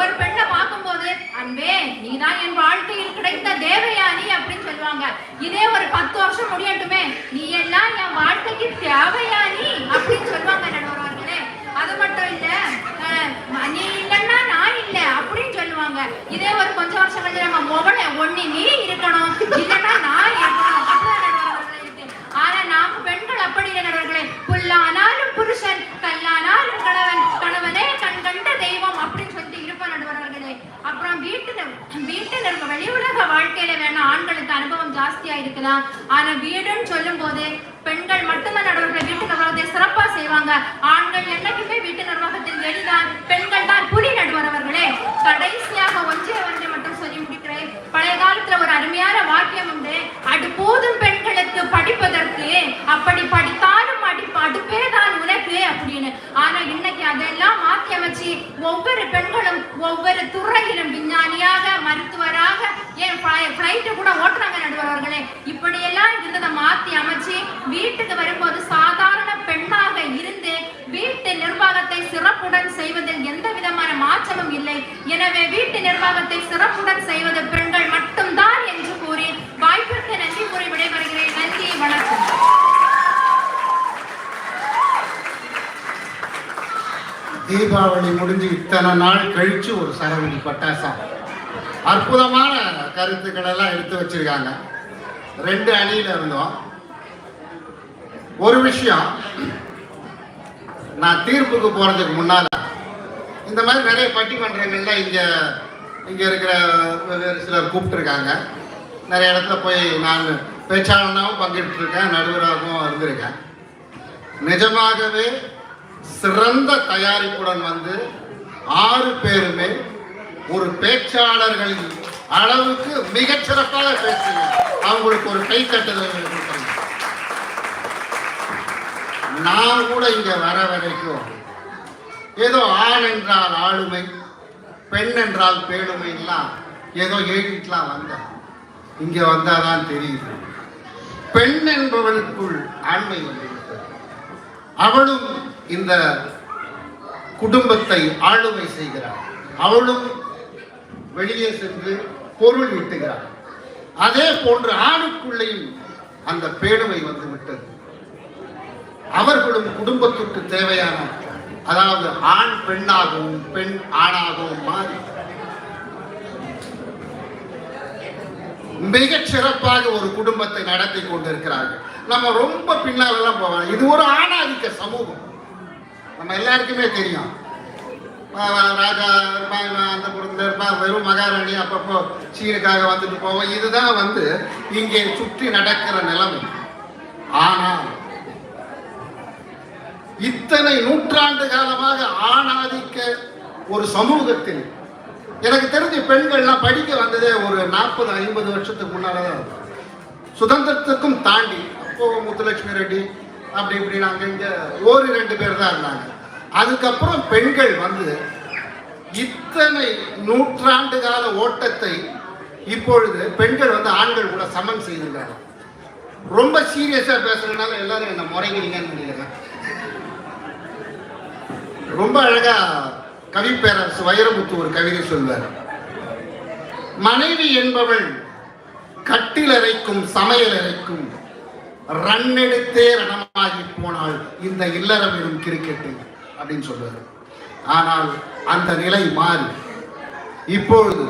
ஒரு பெண்ணை பார்க்கும்போது, அன்பே நீதான் என் வாழ்க்கையில் கிடைத்த தேவயானி அப்படின்னு சொல்லுவாங்க. இதே ஒரு 10 வருஷம் முடியட்டுமே, நீ எல்லாம் என் வாழ்க்கைக்கு தேவயானி அப்படின்னு சொல்லுவாங்க. மொபைல ஒண்ணு நீ இருக்கணும் இல்லைன்னா நான் இருக்கணும் அப்படிதான் நடுவர்களே இருக்கு. ஆனா நாம பெண்கள் அப்படி இல்லை நடுவர்களே. புல்லானாலும் புருஷன், கல்லானாலும் கணவன், கணவனே கண் கண்ட தெய்வம் அப்படின்னு சொல்லிட்டு இருப்ப நடுவர்களே. அப்புறம் வீட்டுல இருக்க வெளி உலக வாழ்க்கையில வேணா ஆண்களுக்கு அனுபவம் ஜாஸ்தியா இருக்கலாம். ஆனா வீடுன்னு சொல்லும் போது பெண்கள் மட்டும்தான் நடுவர்களே வீட்டு நிர்வாகத்தை சிறப்பா செய்வாங்க. ஆண்கள் என்னைக்குமே வீட்டு நிர்வாகத்தில் எளிதான், பெண்கள் தான் புலி நடுவர் அவர்களே. கடைசியாக ஒன்றை மட்டும் சொல்லி முடிக்கிறேன். பழைய காலத்துல ஒரு அருமையான வாக்கியம் உண்டு, அடுப்போதும் பெண்களுக்கு படிப்பதற்கு, அப்படி படித்தாலும் அடுப்பே தான் உனக்கு அப்படின்னு. ஆனா இன்னைக்கு அதெல்லாம் மாற்றி அமைச்சு ஒவ்வொரு பெண்களும் ஒவ்வொரு துறையிலும் விஞ்ஞானியாக, மருத்துவராக, ஏன் பிளைட் கூட ஓட்டுறாங்க நடுவர்களே. இப்படியெல்லாம் இருந்ததை மாற்றி அமைச்சு வீட்டுக்கு வரும்போது சாதாரண பெண்ணாக இருந்து வீட்டு நிர்வாகத்தை சிறப்புடன் செய்வதில் எந்த விதமான மாற்றமும் இல்லை. எனவே வீட்டு நிர்வாகத்தை சிறப்புடன் செய்வது பெண்கள் மட்டும்தான் என்று கூறி வாய்ப்பிற்கு நன்றி கூறி விடைபெறுகிறேன். நன்றி, வணக்கம். தீபாவளி முடிஞ்சு இத்தனை நாள் கழிச்சு ஒரு சரவணி பட்டாசா அற்புதமான கருத்துக்கள் எல்லாம் எடுத்து வச்சிருக்காங்க. 2 அணியில இருந்தோம். ஒரு விஷயம், நான் தீர்ப்புக்கு போறதுக்கு முன்னால இந்த மாதிரி நிறைய பட்டிமன்றங்கள்ல இங்க இருக்கிற வேறு சிலர் கூப்பிட்டுருக்காங்க. நிறைய இடத்துல போய் நான் பேச்சாளனாகவும் பங்கெடுத்து இருக்கேன், நடுவராகவும் இருந்திருக்கேன். நிஜமாகவே சிறந்த தயாரிப்புடன் வந்து 6 பேருமே ஒரு பேச்சாளர்களின் அளவுக்கு மிகச்சிறப்பாக பேசுங்க. அவங்களுக்கு ஒரு கைத்தட்டுதல் கொடுக்கணும். நான் கூட இங்க வர வரைக்கும் ஏதோ ஆண் என்றால் ஆளுமை, பெண் என்றால் பேணுமைலாம் ஏதோ எழுதிட்டுலாம் வந்தேன். இங்க வந்தாதான் தெரியுது பெண் என்பவளுக்குள் ஆண்மை வந்திருக்கிறது. அவளும் இந்த குடும்பத்தை ஆளுமை செய்கிறார். அவளும் வெளியே சென்று பொருள் ஈட்டுகிறார். அதே போன்று ஆணுக்குள்ளேயும் அந்த பேணுமை வந்து விட்டது. அவர்களும் குடும்பத்திற்கு தேவையான, அதாவது ஆண் பெண்ணாகவும் பெண் ஆணாகவும் மாறி மிகச் சிறப்பாக ஒரு குடும்பத்தை நடத்தி கொண்டிருக்கிறார்கள். நம்ம ரொம்ப பின்னாலெல்லாம் போவோம். இது ஒரு ஆணாதிக்க சமூகம், நம்ம எல்லாருக்குமே தெரியும். ராஜா அந்த குடும்பத்தில் இருப்பான், வெறும் மகாராணி அப்பப்போ சீனுக்காக வந்துட்டு போவோம். இதுதான் வந்து இங்கே சுற்றி நடக்கிற நிலைமை. ஆனால் இத்தனை நூற்றாண்டு காலமாக ஆணாதிக்க ஒரு சமூகத்தில் எனக்கு தெரிஞ்ச பெண்கள்லாம் படிக்க வந்ததே ஒரு 40-50 வருஷத்துக்கு முன்னாலதான். சுதந்திரத்துக்கும் தாண்டி அப்போ முத்துலட்சுமி ரெட்டி அப்படி இப்படி நாங்கள் இங்க 1-2 பேர் தான் இருந்தாங்க. அதுக்கப்புறம் பெண்கள் வந்து இத்தனை நூற்றாண்டு கால ஓட்டத்தை இப்பொழுது பெண்கள் வந்து ஆண்கள் கூட சமன் செய்திருக்காங்க. ரொம்ப சீரியஸா பேசுறதுனால எல்லாரும் என்ன முறைகிறீங்கன்னு நினைக்கிறேன். ரொம்ப அழகா கவிப்பேரரசு வைரமுத்து ஒரு கவிதை சொல்வார். மனைவி என்பவள் கட்டிலறைக்கும் சமையலறைக்கும் ரன்னெடுத்தே ரணமாகி போனால் இந்த இல்லறம் எனும் கிரிக்கெட்டு அப்படின்னு சொல்வார். ஆனால் அந்த நிலை மாறி இப்பொழுது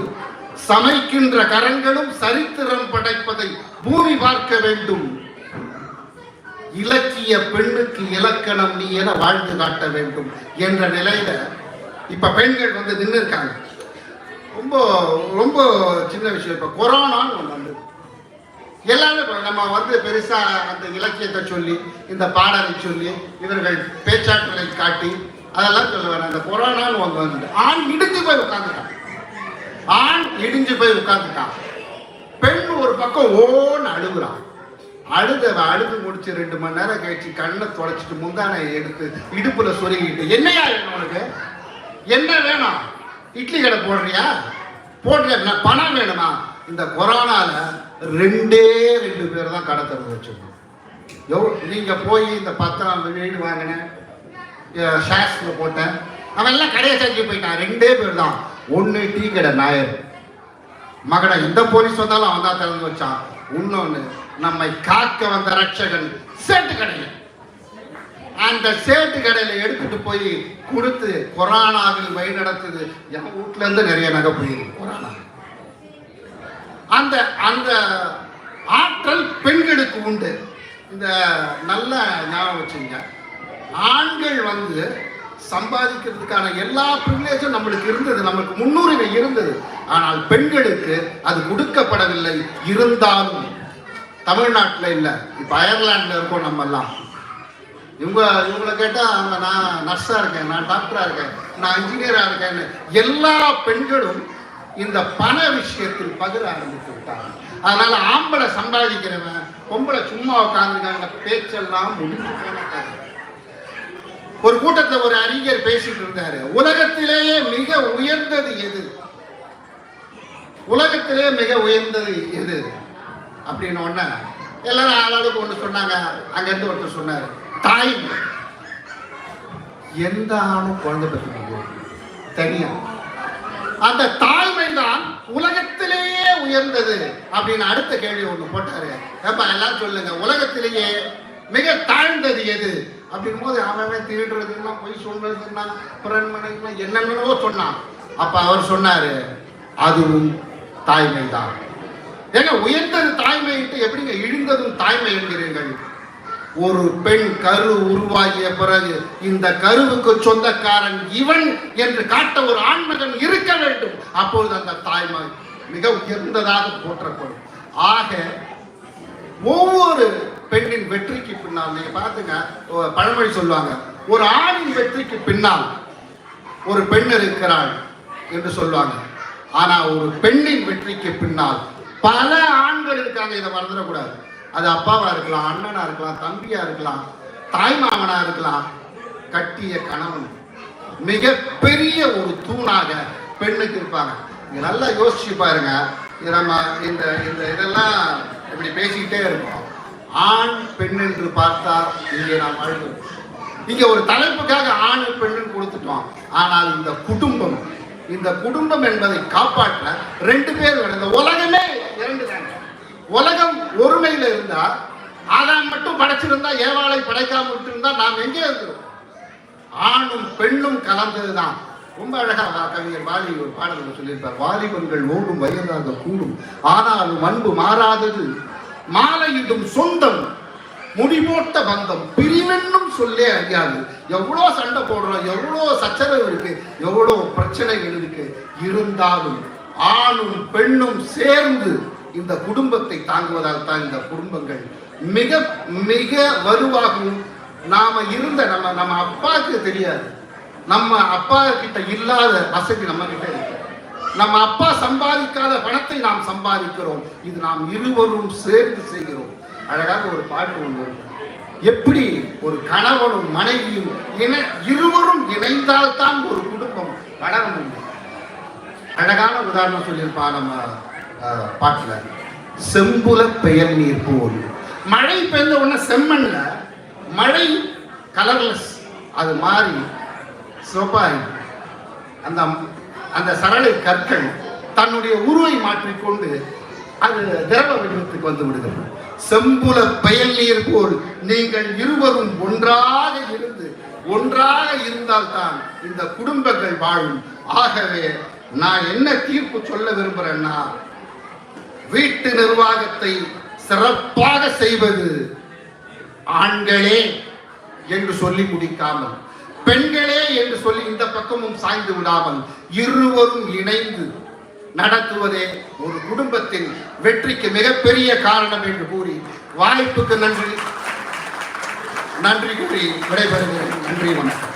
சமைக்கின்ற கரங்களும் சரித்திரம் படைப்பதை பூமி பார்க்க வேண்டும். இலக்கிய பெண்ணுக்கு இலக்கணம் நீ என வாழ்ந்து காட்ட வேண்டும் என்ற நிலையில இப்ப பெண்கள் வந்து நின்று இருக்காங்க. ரொம்ப ரொம்ப சின்ன விஷயம். இப்ப கொரோனான்னு ஒண்ணு வந்து எல்லாமே நம்ம வந்து பெருசா அந்த இலக்கியத்தை சொல்லி இந்த பாடலை சொல்லி இவர்கள் பேச்சாற்றலை காட்டி அதெல்லாம் சொல்லுவாங்க. அந்த கொரோனான்னு ஒன்று வந்து ஆண் இடிஞ்சு போய் உட்காந்துட்டான். ஆண் இடிஞ்சு போய் உட்காந்துட்டான். பெண் ஒரு பக்கம் ஓன்னு அழுகுறான். அழுது முடிச்சு 2 மணி நேரம் கழிச்சு கண்ணை தொலைச்சிட்டு முந்தானை எடுத்து இடுப்புல சொருகிட்டு, என்னையா வேணும் உனக்கு, என்ன வேணும், இட்லி கடை போடுறியா, போடுற பணம் வேணுமா? இந்த கொரோனால 2 பேர் தான் கடை திறந்து வச்சிருக்கோம். நீங்க போய் இந்த 10 வீடு வாங்கினேன், ஷேர்ஸ்ல போட்டேன், அவன் எல்லாம் கடையை செஞ்சு போயிட்டான். 2 பேர் தான். ஒன்னு டீ கடை நாயர் மகனை எந்த போலீஸ் வந்தாலும் அவன் தான் திறந்து வச்சான். இன்னொன்னு நம்மை காக்க வந்த ரட்சகன் சேட்டு கடையில், அந்த சேட்டு கடையில எடுத்துட்டு போய் கொடுத்து கொரோனாவில் வழி நடத்துது. என் வீட்டுல இருந்து நிறைய நகை போயிருக்கு கொரோனா. அந்த அந்த ஆற்றல் பெண்களுக்கு உண்டு. இந்த நல்ல ஞாபகம் வச்சுங்க, ஆண்கள் வந்து சம்பாதிக்கிறதுக்கான எல்லா ப்ரிவிலேஜும் நம்மளுக்கு இருந்தது, நமக்கு முன்னுரிமை இருந்தது. ஆனால் பெண்களுக்கு அது கொடுக்கப்படவில்லை. இருந்தாலும் தமிழ்நாட்டில் இல்லை, இப்போ அயர்லாண்டில் இருக்கோம் நம்மெல்லாம். இவங்களை கேட்டால் அவங்க நான் நர்ஸாக இருக்கேன், நான் டாக்டராக இருக்கேன், நான் இன்ஜினியராக இருக்கேன்னு எல்லா பெண்களும் இந்த பண விஷயத்தில் பகிர ஆரம்பித்து விட்டாங்க. அதனால ஆம்பளை சம்பாதிக்கிறவன் பொம்பளை சும்மா உட்காந்துருக்காங்க பேச்செல்லாம் முடிஞ்சு போன. ஒரு கூட்டத்தில் ஒரு அறிஞர் பேசிட்டு இருந்தாரு, உலகத்திலேயே மிக உயர்ந்தது எது, உலகத்திலே மிக உயர்ந்தது எது அப்படின்னு ஒண்ணு எல்லாரும் ஆளாளுக்கு ஒண்ணு சொன்னாங்க. அங்கிருந்து ஒருத்தர் சொன்னாரு, தாய்மை. எந்த ஆணும் குழந்தை பெற்று தனியா அந்த தாய்மை தான் உலகத்திலேயே உயர்ந்தது அப்படின்னு அடுத்த கேள்வி ஒண்ணு போட்டாரு. ஏப்பா எல்லாம் சொல்லுங்க, உலகத்திலேயே மிக தாழ்ந்தது எது அப்படின் போது அவன் திருடுறதுன்னா பொய் சொல்றதுன்னா பிறன்மனைன்னா என்னென்னவோ சொன்னான். அப்ப அவர் சொன்னாரு, அதுவும் தாய்மை தான். ஏங்க உயர்ந்தது தாய்மைட்டு எப்படிங்க இழிந்ததும் தாய்மை என்கிறீர்கள்? ஒரு பெண் கரு உருவாகிய பிறகு இந்த கருவுக்கு சொந்தக்காரன் இவன் என்று காட்ட ஒரு ஆண்மகன் இருக்க வேண்டும். அப்பொழுது அந்த தாய்மை மிக உயர்ந்ததாக போற்றப்படும். ஆக ஒவ்வொரு பெண்ணின் வெற்றிக்கு பின்னால் நீங்க பாத்துங்க, பழமொழி சொல்லுவாங்க, ஒரு ஆணின் வெற்றிக்கு பின்னால் ஒரு பெண் இருக்கிறாள் என்று சொல்லுவாங்க. ஆனா ஒரு பெண்ணின் வெற்றிக்கு பின்னால் பல ஆண்கள் இருக்காங்க. இதை மறந்துடக்கூடாது. அது அப்பாவா இருக்கலாம், அண்ணனா இருக்கலாம், தம்பியா இருக்கலாம், தாய் மாமனா இருக்கலாம், கட்டிய கணவன் மிகப்பெரிய ஒரு தூணாக பெண்ணுக்கு இருப்பாங்க. நீங்க நல்லா யோசிச்சு பாருங்க. நம்ம இந்த இதெல்லாம் இப்படி பேசிக்கிட்டே இருக்கோம். ஆண் பெண் என்று பார்த்தா இங்கே நாம் வாழ்வோம். இங்க ஒரு தலைப்புக்காக ஆண் பெண்ணு கொடுத்துட்டோம். ஆனால் இந்த குடும்பம் என்பதை காப்பாற்ற ரெண்டு பேர் வேணும். இந்த உலகமே இரண்டு தாங்க. உலகம் ஒருமையில இருந்தா, ஆதாம் மட்டும் படைச்சிருந்தா, ஏவாளை படைக்காம விட்டுருந்தா நாம் எங்கே இருக்கிறோம்? ஆணும் பெண்ணும் கலந்ததுதான். ரொம்ப அழகா கவிஞர் வாலி ஒரு பாடல்கள் சொல்லியிருப்பார். வாலிபங்கள் ஓடும் வயதாக கூடும், ஆனாலும் அன்பு மாறாதது, மாலையிடும் சொந்தம் முடிவோட்ட பந்தம் பிரிவென்னும் சொல்லே அறியாது. எவ்வளோ சண்டை போடுறோம், எவ்வளோ சச்சரவு இருக்கு, எவ்வளோ பிரச்சனைகள் இருக்கு. இருந்தாலும் ஆணும் பெண்ணும் சேர்ந்து இந்த குடும்பத்தை தாங்குவதால் தான் இந்த குடும்பங்கள் மிக மிக வலுவாகவும். நாம இருந்த நம்ம அப்பாவுக்கு தெரியாது, நம்ம அப்பா கிட்ட இல்லாத வசதி நம்ம கிட்ட இருக்கு. நம்ம அப்பா சம்பாதிக்காத பணத்தை நாம் சம்பாதிக்கிறோம். இது நாம் இருவரும் சேர்ந்து செய்கிறோம். அழகாக ஒரு பாட்டு ஒன்று இருக்கு. எப்படி ஒரு கணவனும் மனைவியும் இருவரும் இணைந்தால்தான் ஒரு குடும்பம் வளர முடியும். அழகான உதாரணம் சொல்லியிருப்பான் நம்ம பாட்டுல. செம்புல பெயர் நீர் போல் மழை பெய்த உடனே செம்மண்ல மழை கலர்லெஸ் அது மாறி சிவப்பாய் அந்த அந்த சரளை கற்கள் தன்னுடைய உருவை மாற்றிக்கொண்டு அது திரவ வடிவத்துக்கு வந்து விடுகிறது. செம்புல பெயல் நீர் போல் நீங்கள் இருவரும் ஒன்றாக இருந்தால்தான் இந்த குடும்பங்கள் வாழும். ஆகவே நான் என்ன தீர்ப்பு சொல்ல விரும்புறேன்னா, வீட்டு நிர்வாகத்தை சிறப்பாக செய்வது ஆண்களே என்று சொல்லி முடிக்காமல், பெண்களே என்று சொல்லி இந்த பக்கமும் சாய்ந்து விடாமல், இருவரும் இணைந்து நடத்துவதே ஒரு குடும்பத்தின் வெற்றிக்கு மிகப்பெரிய காரணம் என்று கூறி வாய்ப்புக்கு நன்றி கூறி விடைபெறுகிறேன். நன்றி, வணக்கம்.